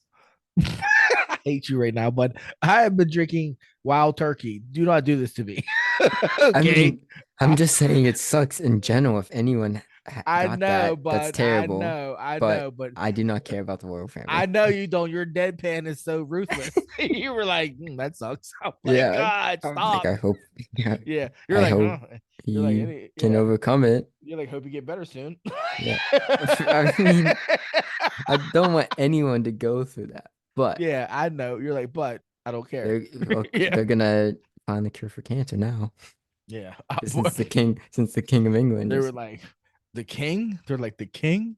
I hate you right now, but I have been drinking wild turkey. Do not do this to me. I Okay. mean, I'm just saying it sucks in general if anyone I got know, that. That's but terrible. I But know, but I do not care about the royal I family. know you don't. Your deadpan is so ruthless. You were like, that sucks. I'm like, Yeah. God, I was like, stop. I hope, yeah, Yeah. You're I like, hope You're like, you can yeah. overcome it. You're like, hope you get better soon. Yeah. I mean, I don't want anyone to go through that, but Yeah, I know. You're like, but I don't care. they're look, Yeah. they're gonna find the cure for cancer now. Yeah. Since the king of England They were just like, the king? They're like, the king?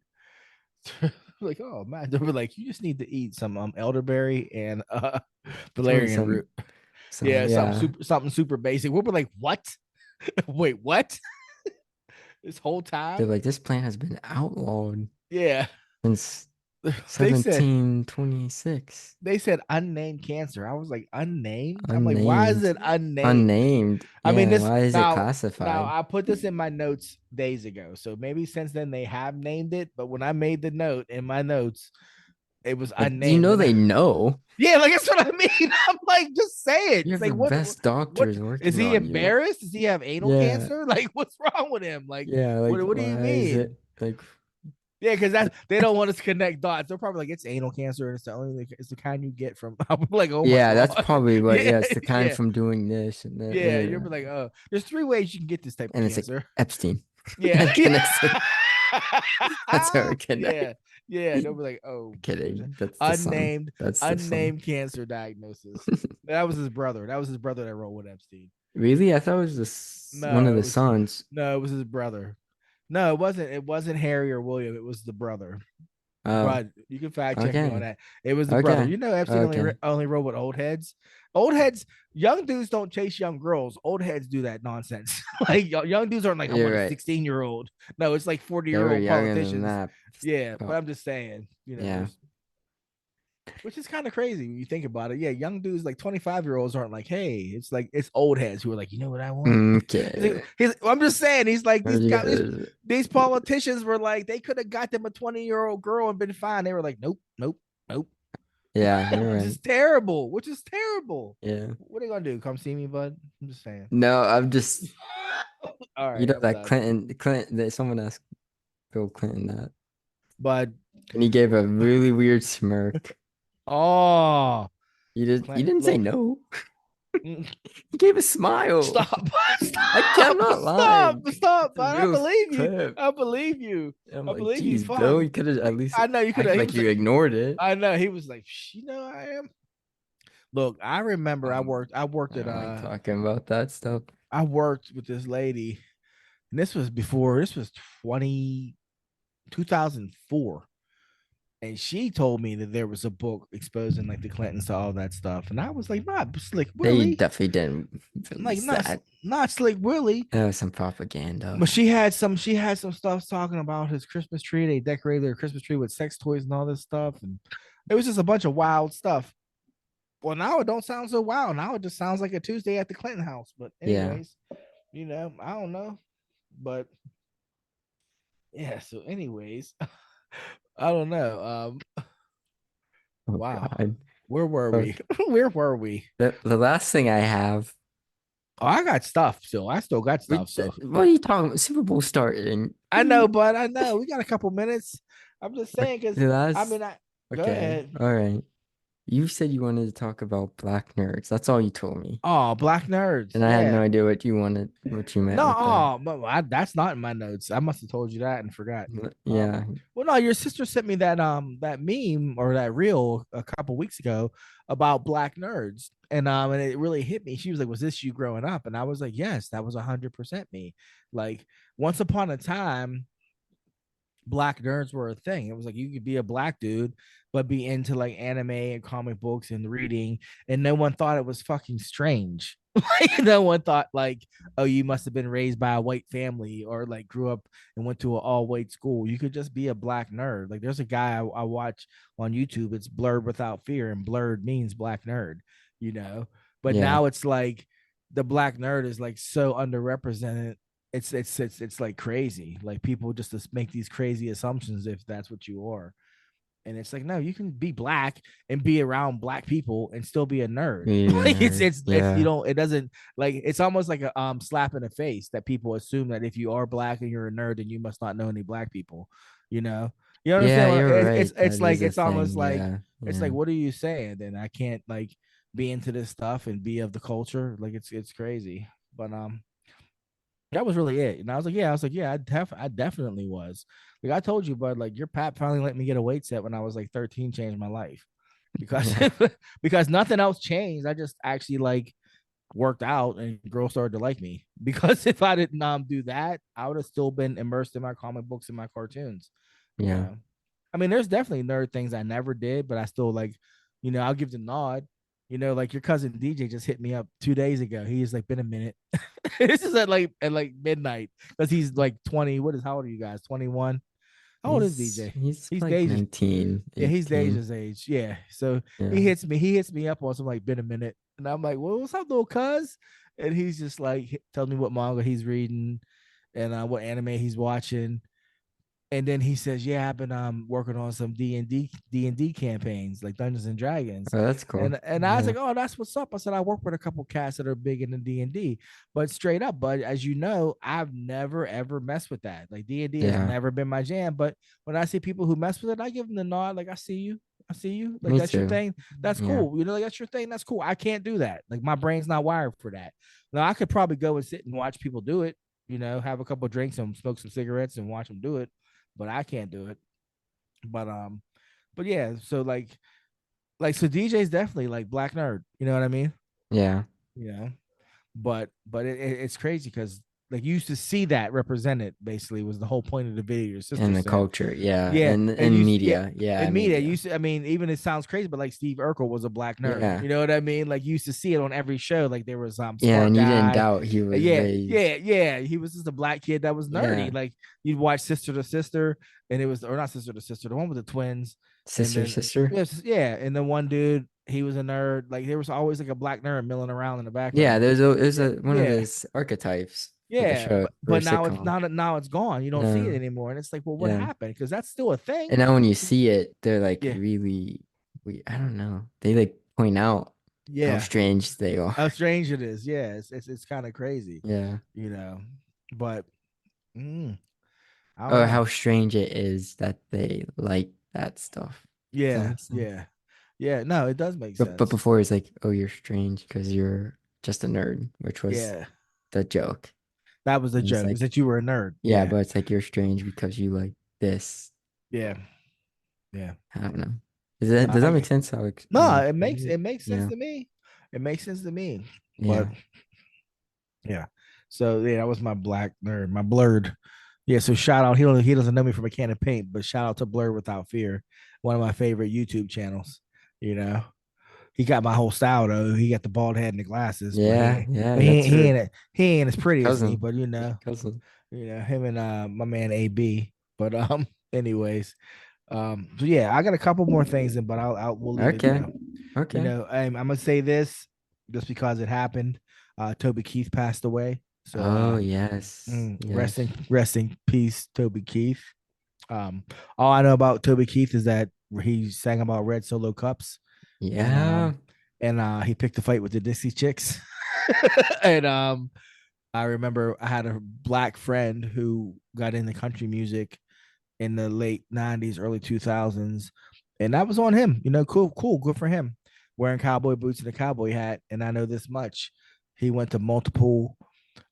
Like, oh man. They were like, you just need to eat some elderberry and probably valerian root. some Yeah, yeah. something super basic. We were like, what? Wait, what? This whole They're time? like, this plant has been outlawed Yeah. since They said 1726. they said unnamed cancer. I was like, unnamed? I'm like, why is Unnamed. it unnamed? Unnamed. I mean, Yeah, this why is it now classified? I put this in my notes days ago. So maybe since then they have named it, but when I made the note in my notes, it was Like, you unnamed. know And they know. yeah, like that's what I mean. I'm like, just say it. You It's have like the best what doctors is working he on you. embarrassed? Does he have anal Yeah. cancer? Like, what's wrong with him? Like, Yeah, like what do you why is mean? it like Yeah, because that's they don't want us to connect dots. They're probably like it's anal cancer, and it's the only it's the kind you get from. I'm like, oh my yeah, that's god, probably what yeah, yeah, it's the kind yeah, from doing this and that. yeah. You're Yeah. like, oh, there's three ways you can get this type of And it's like cancer. Epstein. Yeah. Kinesis. That's Yeah. organic. Yeah. They'll be like, oh, Kidding. That's the son. unnamed, That's the son. unnamed cancer diagnosis. That was his brother. That was his brother that wrote with Epstein. Really? I thought it was this one of No, the it was sons. no, it was his brother. No, it wasn't. It wasn't Harry or William. It was the brother. Oh, But you can fact check me on okay. that. It was the brother. Okay. You know, Epstein Okay. only wrote with old heads. Old heads, young dudes don't chase young girls. Old heads do that nonsense. Like young dudes aren't like, I You're want a right. 16-year-old. No, it's like 40 They year were old younger than politicians. that. Yeah, but Oh, I'm just saying, yeah. there's which is kind of crazy when you think about it. Yeah, young dudes like 25-year-olds aren't like, hey, it's like it's old heads who are like, you know what I want? Okay. I'm just saying, he's like these guys, Yeah. these politicians were like, they could have got them a 20-year-old girl and been fine. They were like, nope, nope, nope. Yeah, you're Which right. is terrible. Which is terrible. Yeah. What are you gonna do? Come see me, bud? I'm just saying. No, I'm just All you right, know I'm that done. Clinton that someone asked Bill Clinton that. But And he gave a really weird smirk. oh, You Clint, didn't say look, no. He gave a smile. stop, I stop, cannot lie. stop, It's a bud. I real believe you. clip. I believe you. I'm I like, believe you. geez, Bill, Fine. you could have at least I know you could act have. He like was. you ignored it. I know he was like, I am. Look, I remember I worked I at don't like talking about that stuff. I worked with this lady, and this was 2004. And she told me that there was a book exposing like the Clintons to all that stuff. And I was like, not Slick They Willie. definitely didn't Like release that. not Slick Willie. That was some propaganda. But she had some stuff talking about his Christmas tree. They decorated their Christmas tree with sex toys and all this stuff. And it was just a bunch of wild stuff. Well, now it don't sound so wild. Now it just sounds like a Tuesday at the Clinton house. But Yeah. anyways, I don't know. But yeah, so anyways, I don't know. Oh Wow. God. Where were Oh, we? Where were we? the last thing I have. Oh, I got stuff still. I still got stuff. So What are you talking about? Super Bowl starting. I know, but I know we got a couple minutes. I'm just saying because The I last. mean, I go Okay. ahead. All right. You said you wanted to talk about black nerds. That's all you told me. Oh, black nerds. And I had no Yeah. idea what you meant No, with that. but that's not in my notes. I must have told you that and forgot. Yeah. Well, no, your sister sent me that meme or that reel a couple weeks ago about black nerds, and it really hit me. She was like, "Was this you growing up?" And I was like, "Yes, that was 100% me." Like once upon a time, black nerds were a thing. It was like you could be a black dude, but be into like anime and comic books and reading, and no one thought it was fucking strange. Like no one thought like, oh, you must have been raised by a white family or like grew up and went to an all-white school. You could just be a black nerd. Like there's a guy I watch on YouTube. It's Blurred Without Fear, and blurred means black nerd, you know. But Yeah. now it's like the black nerd is like so underrepresented it's like crazy. Like people just make these crazy assumptions if that's what you are. And it's like, no, you can be black and be around black people and still be a nerd. Being a Like nerd. it's you Yeah. know, it doesn't like it's almost like a slap in the face that people assume that if you are black and you're a nerd, then you must not know any black people, you know. You Yeah, understand what you're right. it's That like is a it's almost thing. like Yeah. it's Yeah. like what are you saying? Then I can't like be into this stuff and be of the culture. Like it's crazy. But that was really it. And I was like, yeah, I definitely was. Like I told you, bud, like your pap finally let me get a weight set when I was like 13, changed my life. Because Yeah. because nothing else changed. I just actually like worked out and girls started to like me. Because if I didn't do that, I would have still been immersed in my comic books and my cartoons. You Yeah. know. I mean, there's definitely nerd things I never did, but I still like, I'll give the nod. Like your cousin DJ just hit me up 2 days ago. He's like, been a minute. This is at like midnight because he's like 20. How old are you guys? 21. How old is DJ? He's He's like Deja's. 19, Yeah, he's 18. Deja's age. Yeah. So he Yeah. hits me. He hits me up on some like been a minute, and I'm like, well, what's up, little cuz? And he's just like, tells me what manga he's reading and what anime he's watching. And then he says, "Yeah, I've been working on some D&D campaigns like Dungeons and Dragons." Oh, that's cool. And I was Yeah. like, "Oh, that's what's up." I said, "I work with a couple cats that are big in the D&D." But straight up, but as you know, I've never ever messed with that. Like D&D has Yeah. never been my jam. But when I see people who mess with it, I give them the nod. Like, I see you. I see you. Like Me that's your too. thing. That's Yeah. cool. Like that's your thing. That's cool. I can't do that. Like my brain's not wired for that. Now I could probably go and sit and watch people do it, have a couple drinks and smoke some cigarettes and watch them do it. But I can't do it. But but yeah, so so DJ's definitely like black nerd. You know what I mean? Yeah. You know, but it's crazy because like you used to see that represented basically was the whole point of the video. Your sister And the said, culture. Yeah. yeah, and And yeah, media. Yeah. in media, Media. I mean, even it sounds crazy, but like Steve Urkel was a black nerd. Yeah. You know what I mean? Like you used to see it on every show. Like there was Yeah. smart And you didn't guy. doubt he was Yeah, raised. yeah, yeah. He was just a black kid that was nerdy. Yeah. Like you'd watch Sister to Sister, and it was or not Sister to Sister, the one with the twins, and Sister, then sister. yes, yeah, and then one dude he was a nerd. Like there was always like a black nerd milling around in the Yeah. background. There's Yeah, a one of yeah. those archetypes for the Yeah, show, for a but now it's sitcom. not now it's gone. You don't see it No. anymore, and it's like, well, what Yeah. happened? Because that's still a thing. And now when you see it, they're like Yeah, really, I don't know. They like point out how yeah. strange they are. How strange it is. Yeah, it's kind of crazy, Yeah. you know. But mm, I don't Or know. how strange it is that they like that stuff. Does that Yeah, make sense? yeah, yeah. No, it does make But sense. before it's like, oh, you're strange because you're just a nerd, which was Yeah, the joke. that was the And it's joke. Is like, that you were a nerd? yeah, Yeah, but it's like you're strange because you like this. yeah, yeah. I don't know. No, Does that make sense? How no, I it explained makes it? sense Yeah. to me. It makes sense to me. But Yeah. yeah, so yeah, that was my black nerd, my blurred. Yeah, so shout out. He doesn't know me from a can of paint, but shout out to Blur Without Fear, one of my favorite YouTube channels. You know, he got my whole style though. He got the bald head and the glasses, but Yeah. Yeah. he That's he your ain't he ain't as pretty as me. cousin. But That's your cousin. him and my man AB. But anyways, so yeah, I got a couple more things, but we'll leave it. Okay. Okay. I'm gonna say this just because it happened. Toby Keith passed away, so Oh, yes. rest Yes. in peace, Toby Keith. Um, all I know about Toby Keith is that he sang about red solo cups, and Yeah. he picked a fight with the Dixie Chicks, and I remember I had a black friend who got into country music in the late '90s, early 2000s, and that was on him. Cool, good for him, wearing cowboy boots and a cowboy hat. And I know this much: he went to multiple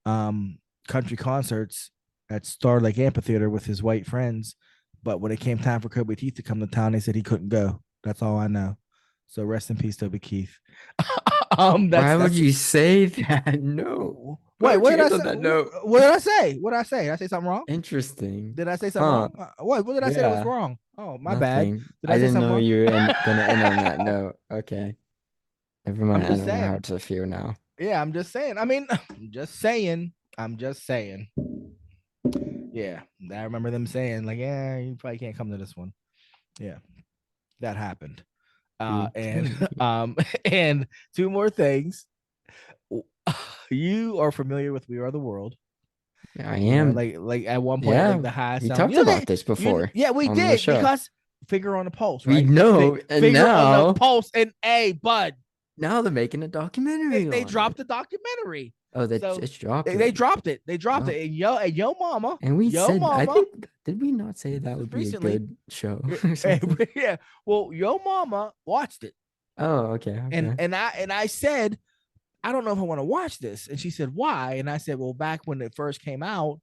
country concerts at Star Lake Amphitheater with his white friends. But when it came time for Toby Keith to come to town, they said he couldn't go. That's all I know. So rest in peace, Toby Keith. Why would That's you say that? No. Why wait. would What you did I end say? on that note? What did I say? What did I say? Did I say something wrong? Interesting. Did I say something Huh. wrong? What did I say that was Yeah. wrong? Oh, my bad. Nothing. Did I I say didn't something know wrong? you were gonna end on that note. Okay. Never I'm mind. I just don't know how saying. to feel now. Yeah, I'm just saying. I mean, I'm just saying. I'm just saying. Yeah, I remember them saying like, "Yeah, you probably can't come to this one." Yeah, that happened. And Okay. and two more things. You are familiar with We Are the World. I am. Like at one point, like Yeah. the highest We sound. talked about this You before yeah, we on the did show. because figure on the pulse, We right? know. And Figure on the now, pulse, and a bud. now they're making a documentary They on dropped it. the documentary. Oh, that So it's dropped they already. dropped it. They dropped Oh. it. And And we yo said, I mama, think, did we not say that would be a recently, good show or something? yeah. Well, yo mama watched it, Oh, okay. Okay. I said, I don't know if I want to watch this, and she said, why? And I said, well, back when it first came out,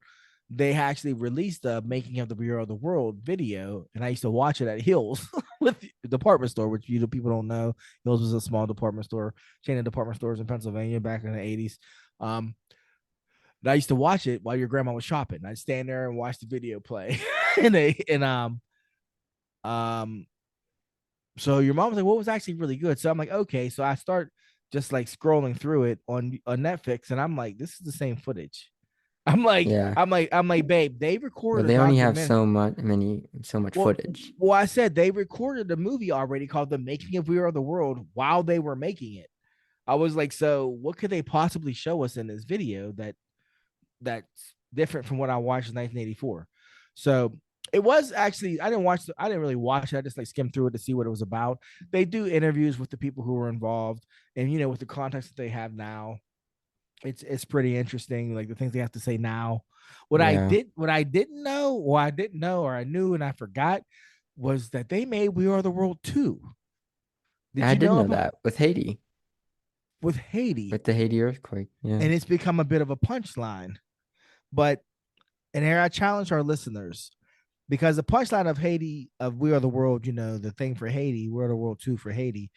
they actually released the making of the Bureau of the World video, and I used to watch it at Hills with the department store, which people don't know. Hills was a small department store, chain of department stores in Pennsylvania back in the '80s. And I used to watch it while your grandma was shopping. I'd stand there and watch the video play, um, so your mom was like, "What was actually really good?" So I'm like, "Okay." So I start just like scrolling through it on Netflix, and I'm like, "This is the same footage." Yeah. Babe, they But recorded a they only have documentary. so much Well, footage. I said they recorded a movie already called "The Making of We Are the World" while they were making it. I was like, so what could they possibly show us in this video that's different from what I watched in 1984? So it was actually I didn't really watch it. I just like skimmed through it to see what it was about. They do interviews with the people who were involved, and with the context that they have now, it's pretty interesting. Like the things they have to say now. Yeah. What I didn't know, or I knew and I forgot, was that they made We Are the World 2. Did I you did know know about that with Haiti, with Haiti? with the Haiti earthquake. Yeah. And it's become a bit of a punchline But and here I challenge our listeners because the punchline of Haiti of We Are the World, the thing for Haiti, We Are the World 2 for Haiti,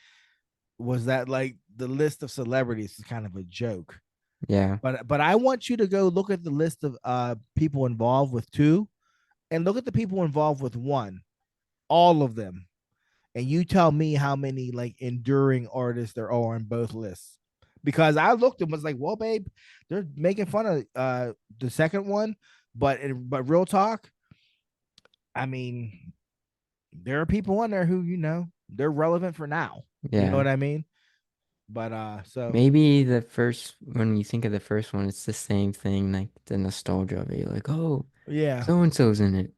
was that like the list of celebrities is kind of a joke. Yeah. But I want you to go look at the list of people involved with two and look at the people involved with one, all of them. And you tell me how many like enduring artists there are on both lists. Because I looked and was like, well, babe, they're making fun of the second one, but real talk, I mean, there are people on there who, they're relevant for now. You know Yeah. what I mean? But so Maybe the first, when you think of the first one, it's the same thing, like the nostalgia of it. You're like, oh, yeah. so and so's in it.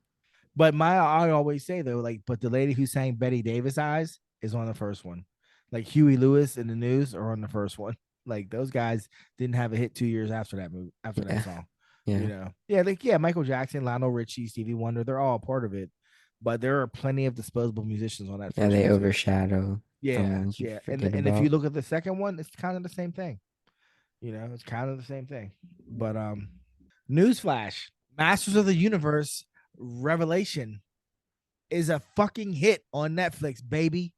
But I always say though, like, but the lady who sang Betty Davis Eyes is on the first one. Like Huey Lewis and the News are on the first one. Like those guys didn't have a hit 2 years after that movie, after that Yeah. song. Yeah. Yeah, like Michael Jackson, Lionel Richie, Stevie Wonder, they're all a part of it. But there are plenty of disposable musicians on that Yeah, first they one too. overshadow the Yeah, ones you yeah. And forget and if you about. look at the second one, it's kind of the same thing. It's kind of the same thing. But newsflash: Masters of the Universe Revelation is a fucking hit on Netflix, baby.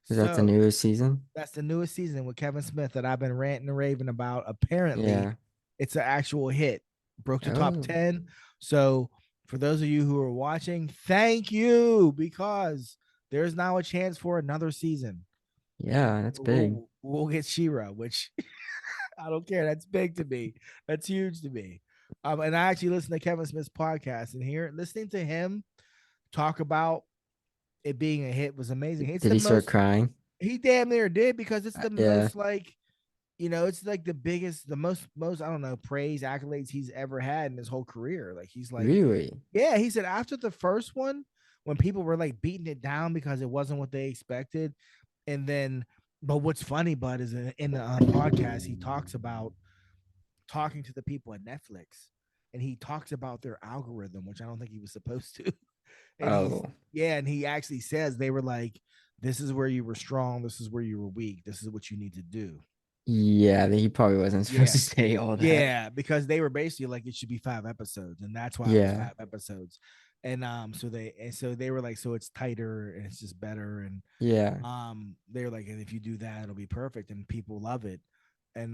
Is that the So newest season? that's the newest season with Kevin Smith that I've been ranting and raving about. Apparently, Yeah. it's an actual hit. Broke the top Oh, 10. So for those of you who are watching, thank you because there's now a chance for another season. yeah, that's big. We'll get Shira, which I don't care. That's big to me. That's huge to me. And I actually listened to Kevin Smith's podcast and here listening to him talk about it being a hit was amazing. It's Did the he start most crying? he damn near did because it's the Yeah. most like it's like the biggest, the most I don't know praise accolades he's ever had in his whole career. Like he's like, Really? yeah, he said after the first one when people were like beating it down because it wasn't what they expected, and then but what's funny, bud, is in the podcast he talks about talking to the people at Netflix, and he talks about their algorithm, which I don't think he was supposed to. And Oh, and he actually says they were like, "This is where you were strong. This is where you were weak. This is what you need to do." yeah. He probably wasn't supposed Yeah, to say all that. yeah, because they were basically like it should be 5 episodes, and that's why it was Yeah. 5 episodes. And so they were like, so it's tighter and it's just better, and Yeah. they were like, and if you do that, it'll be perfect, and people love it, and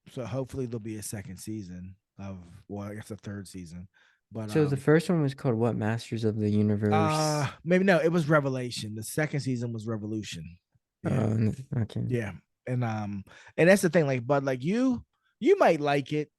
so hopefully there'll be a second season of, well, I guess a third season, but So the first one was called what? Masters of the Universe. maybe no, it was Revelation. The second season was Revolution. Yeah, Okay. yeah, and and that's the thing, like, but like you might like it,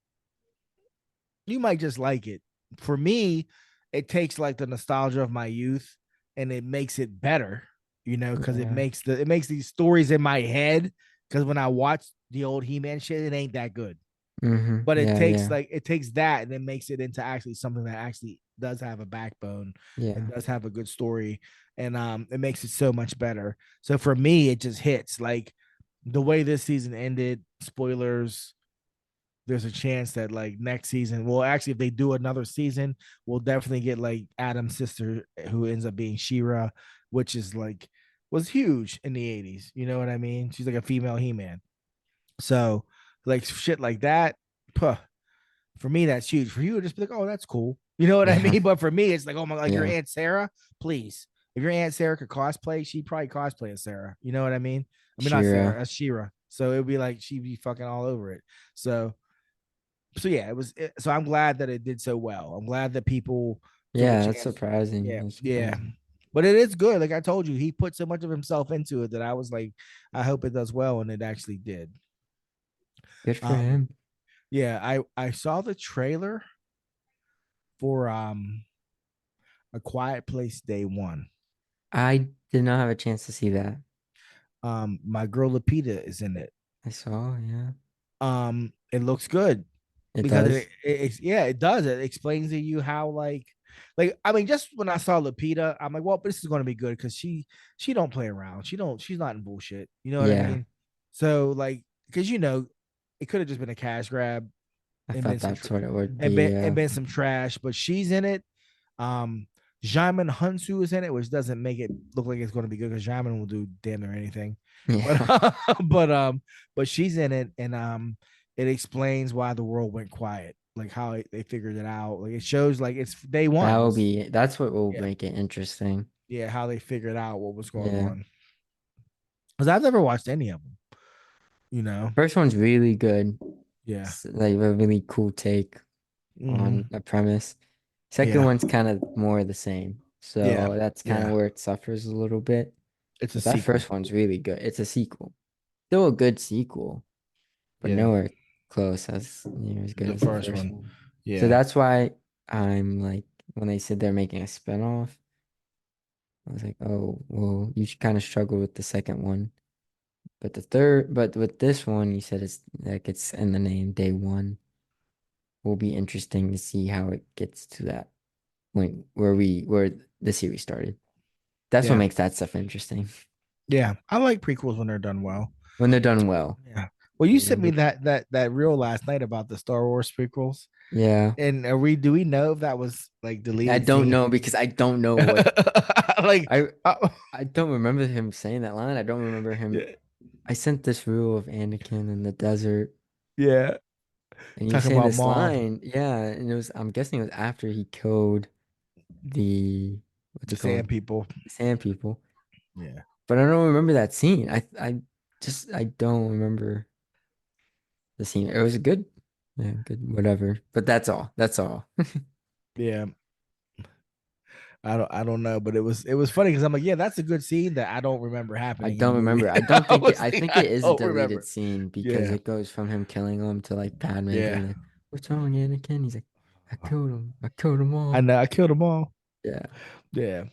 you might just like it. For me, it takes like the nostalgia of my youth and it makes it better, because Yeah. it makes these stories in my head. Because when I watch the old He-Man shit, it ain't that good. Mm-hmm. But Yeah. Yeah. it takes that and it makes it into actually something that actually does have a backbone and Yeah. does have a good story, and it makes it so much better. So for me, it just hits like the way this season ended. Spoilers, there's a chance that like next season, well, actually, if they do another season, we'll definitely get like Adam's sister who ends up being Shira, which is like was huge in the 80s. You know what I mean? She's like a female He-Man. So like shit like that, puh, for me, that's huge. For you, just be like, oh, that's cool. You know what I Yeah. mean? But for me, it's like, oh my, like your Yeah. Aunt Sarah, please. If your Aunt Sarah could cosplay, she'd probably cosplay as Sarah. You know what I mean? I mean, not Sarah, Shira. as Shira. So it'd be like she'd be fucking all over it. So yeah, so I'm glad that it did so well. I'm glad that people took a Yeah, that's chance. surprising. Yeah, That's yeah. surprising. But it is good. Like I told you, he put so much of himself into it that I was like, I hope it does well, and it actually did. Good for Um, him. yeah, I saw the trailer for A Quiet Place Day One. I did not have a chance to see that. My girl Lapita is in it. I saw, yeah. It looks good It because does. yeah, it does. It explains to you how like I mean, just when I saw Lapita, I'm like, well, this is going to be good because she don't play around. She's not in bullshit. You know what I Yeah. mean? So like, because it could have just been a cash grab I and thought that's what it would be. and Yeah. been some trash, but she's in it. Um, Jamin Hunsu is in it, which doesn't make it look like it's going to be good because Jamin will do damn near anything. But Yeah. but but she's in it, and it explains why the world went quiet. like how they figured it out. Like it shows like it's day That will ones. be that's what will Yeah, make it interesting. yeah, how they figured out what was going Yeah. on. Because I've never watched any of them. You know. First one's really good. Yeah. It's like a really cool take on Hmm. a premise. Second Yeah. one's kind of more the same. Yeah. So that's kind of Yeah. where it suffers a little bit. It's a But that sequel. first one's really good. It's a sequel. Still a good sequel, but Yeah. nowhere close as near as good The as the first first one. one. So Yeah. that's why I'm like when they said they're making a spinoff, I was like, oh, well, you kind of struggled with the second one. But with this one, you said it's like it's in the name, Day One. Will be interesting to see how it gets to that point where the series started. That's what Yeah. makes that stuff interesting Yeah. I like prequels when they're done well. when they're done well. Yeah. Well, you sent And me that reel last night about the Star Wars prequels. yeah, And are we do we know if that was like I deleted don't scene? know because I don't know what Like I uh, I don't remember him saying that line. I don't remember him. yeah, I sent this reel of Anakin in the desert, yeah. and he was Talking saying about this mom, line. Yeah, and it was. I'm guessing it was after he killed the what's the it called, sand people. the Sand People. Yeah. But I don't remember that scene. I don't remember the scene. It was good, yeah, good, whatever. But that's all. That's all. Yeah. I don't know, but it was funny because I'm like, yeah, that's a good scene that I don't remember I happening in the don't movie. remember. I don't think it. I think I it is a don't deleted remember. scene because Yeah. it goes from him killing him to like Padme Yeah. being like, "What's wrong, Anakin?" He's like, "I killed him. I killed them I all." know I killed them all. Yeah. Yeah.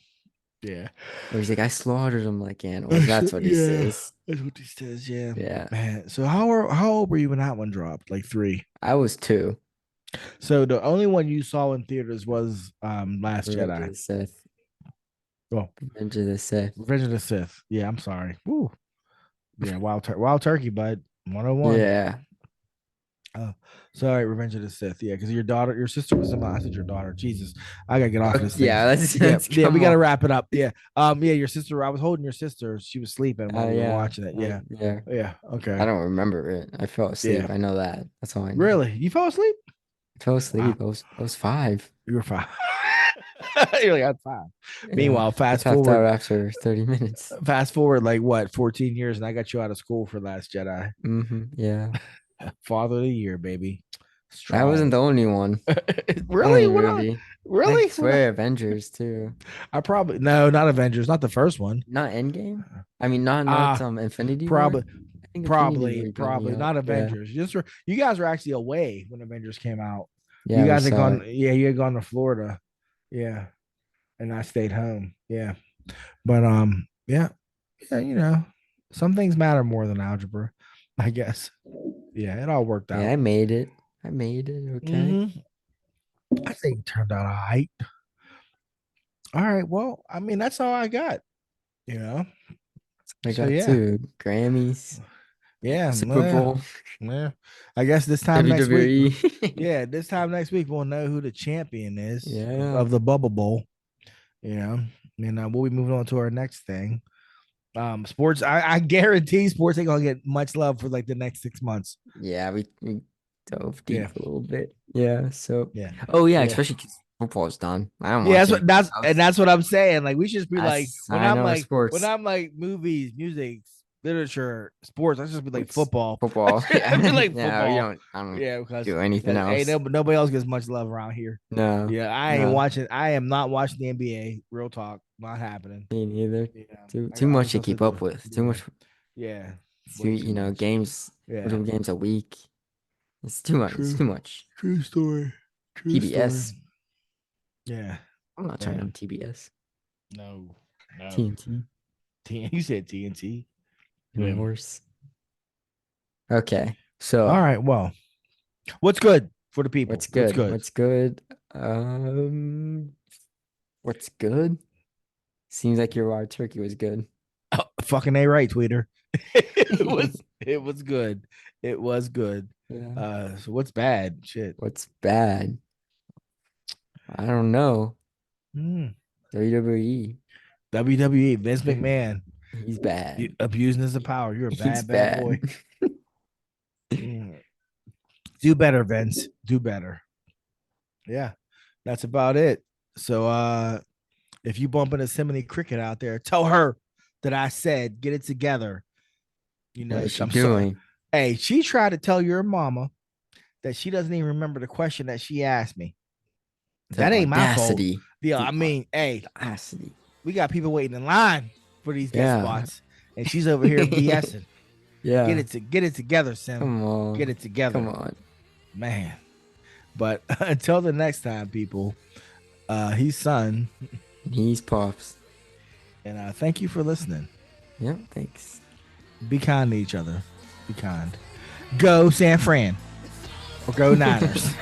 Yeah. Or he's like, "I slaughtered them like animals." That's what he Yeah. says. That's what he says. Yeah. Yeah. Man. So how old were you when that one dropped? Like three. I was two. So the only one you saw in theaters was Last Revenge of Jedi. the Sith. Oh, Revenge of the Sith. Revenge of the Sith. Yeah, I'm sorry. Woo. Yeah, Wild Turkey, bud. 101. Yeah. Oh, sorry, Revenge of the Sith. Yeah, because your sister was in my. I said your daughter. Jesus, I gotta get off of this thing. Yeah. Let's Yeah, let's yeah, we come gotta on. wrap it up. Yeah, yeah, your sister. I was holding your sister. She was sleeping while we were Yeah. watching it. Yeah, Yeah. yeah. I Okay. don't remember it. I fell Yeah. asleep. I know that. That's all I know. Really, you fell asleep? I fell Wow, asleep. I was five. you were fine. You're like I'm fine. Yeah. Meanwhile, I tapped out after 30 minutes. fast forward like what, 14 years, and I got you out of school for Last Jedi. Yeah. Father of the Year, baby. I wasn't Strong. the only one. Really? Only What? movie. I Really? What? swear Avengers too. I probably no, not Avengers, not the first one. Not Endgame? I mean not Ah, Infinity War. probably, I think Infinity War got me probably out. not Yeah. Avengers. You guys were actually away when Avengers came out. You Yeah, we guys had saw gone, it. yeah, you had gone to Florida, yeah, and I stayed home, yeah. But yeah, yeah, some things matter more than algebra, I guess. Yeah, it all worked Yeah, out. I made it. I made it. Okay. Hmm. I think it turned out all right. All right, well, I mean, that's all I got, you know. I So got yeah, two Grammys, yeah, Super Bowl, yeah. I guess this time next week, WWE. yeah, this time next week we'll know who the champion is Yeah. of the Bubble Bowl. You know, and we'll be moving on to our next thing. Sports. I guarantee sports ain't gonna get much love for like the next 6 months. Yeah, we dove Yeah, deep a little bit. Yeah. So, yeah, oh yeah, yeah. especially because football's done. I don't Yeah, watch that's anything what that's and else. that's what I'm saying. Like we should just be like That's I know when sports. I'm like movies, music, literature, sports. I should just be like It's football. football. I Yeah. feel like No, you football. don't. I don't Yeah, because do anything ain't else. nobody else gets much love around here. No, Yeah, I ain't no, watching. I am not watching the NBA. Real talk, not happening. me neither. Yeah, I Too got other much to stuff to keep do. up with. Too Yeah, much. yeah, Too, way too much. games. Yeah, Little games a week. It's too much. It's true, too much. true story, true story. TBS. Yeah, I'm not turning man. on TBS. No, no. TNT. You said TNT. And Yeah. horse. Okay. All So right. Well, what's good for the people? what's What's good? good? What's good? Um, what's good? Seems like your wild turkey was good. Oh, fucking a right, tweeter. It was good. It was good. Yeah. So what's bad? Shit. What's bad? I don't know. Mm. WWE. WWE, Vince McMahon, He's bad. abusing his power. You're a He's bad, bad bad. boy. Mm. Do better, Vince. Do better. Yeah, that's about it. So if you bump into Simony Cricket out there, tell her that I said get it together. You What know, is she I'm sorry. doing? Hey, she tried to tell your mama that she doesn't even remember the question that she asked me. The That ain't my fault. audacity. Yeah, The I mean, hey, audacity. we got people waiting in line for these guest Yeah. spots, and she's over here BSing. Yeah. Get it together, Sim. Come Get on. it Come together, on. man. But until the next time, people, he's Son, He's Pops. and thank you for listening. Yep, thanks. Be kind to each other. Be kind. Go San Fran or go Niners.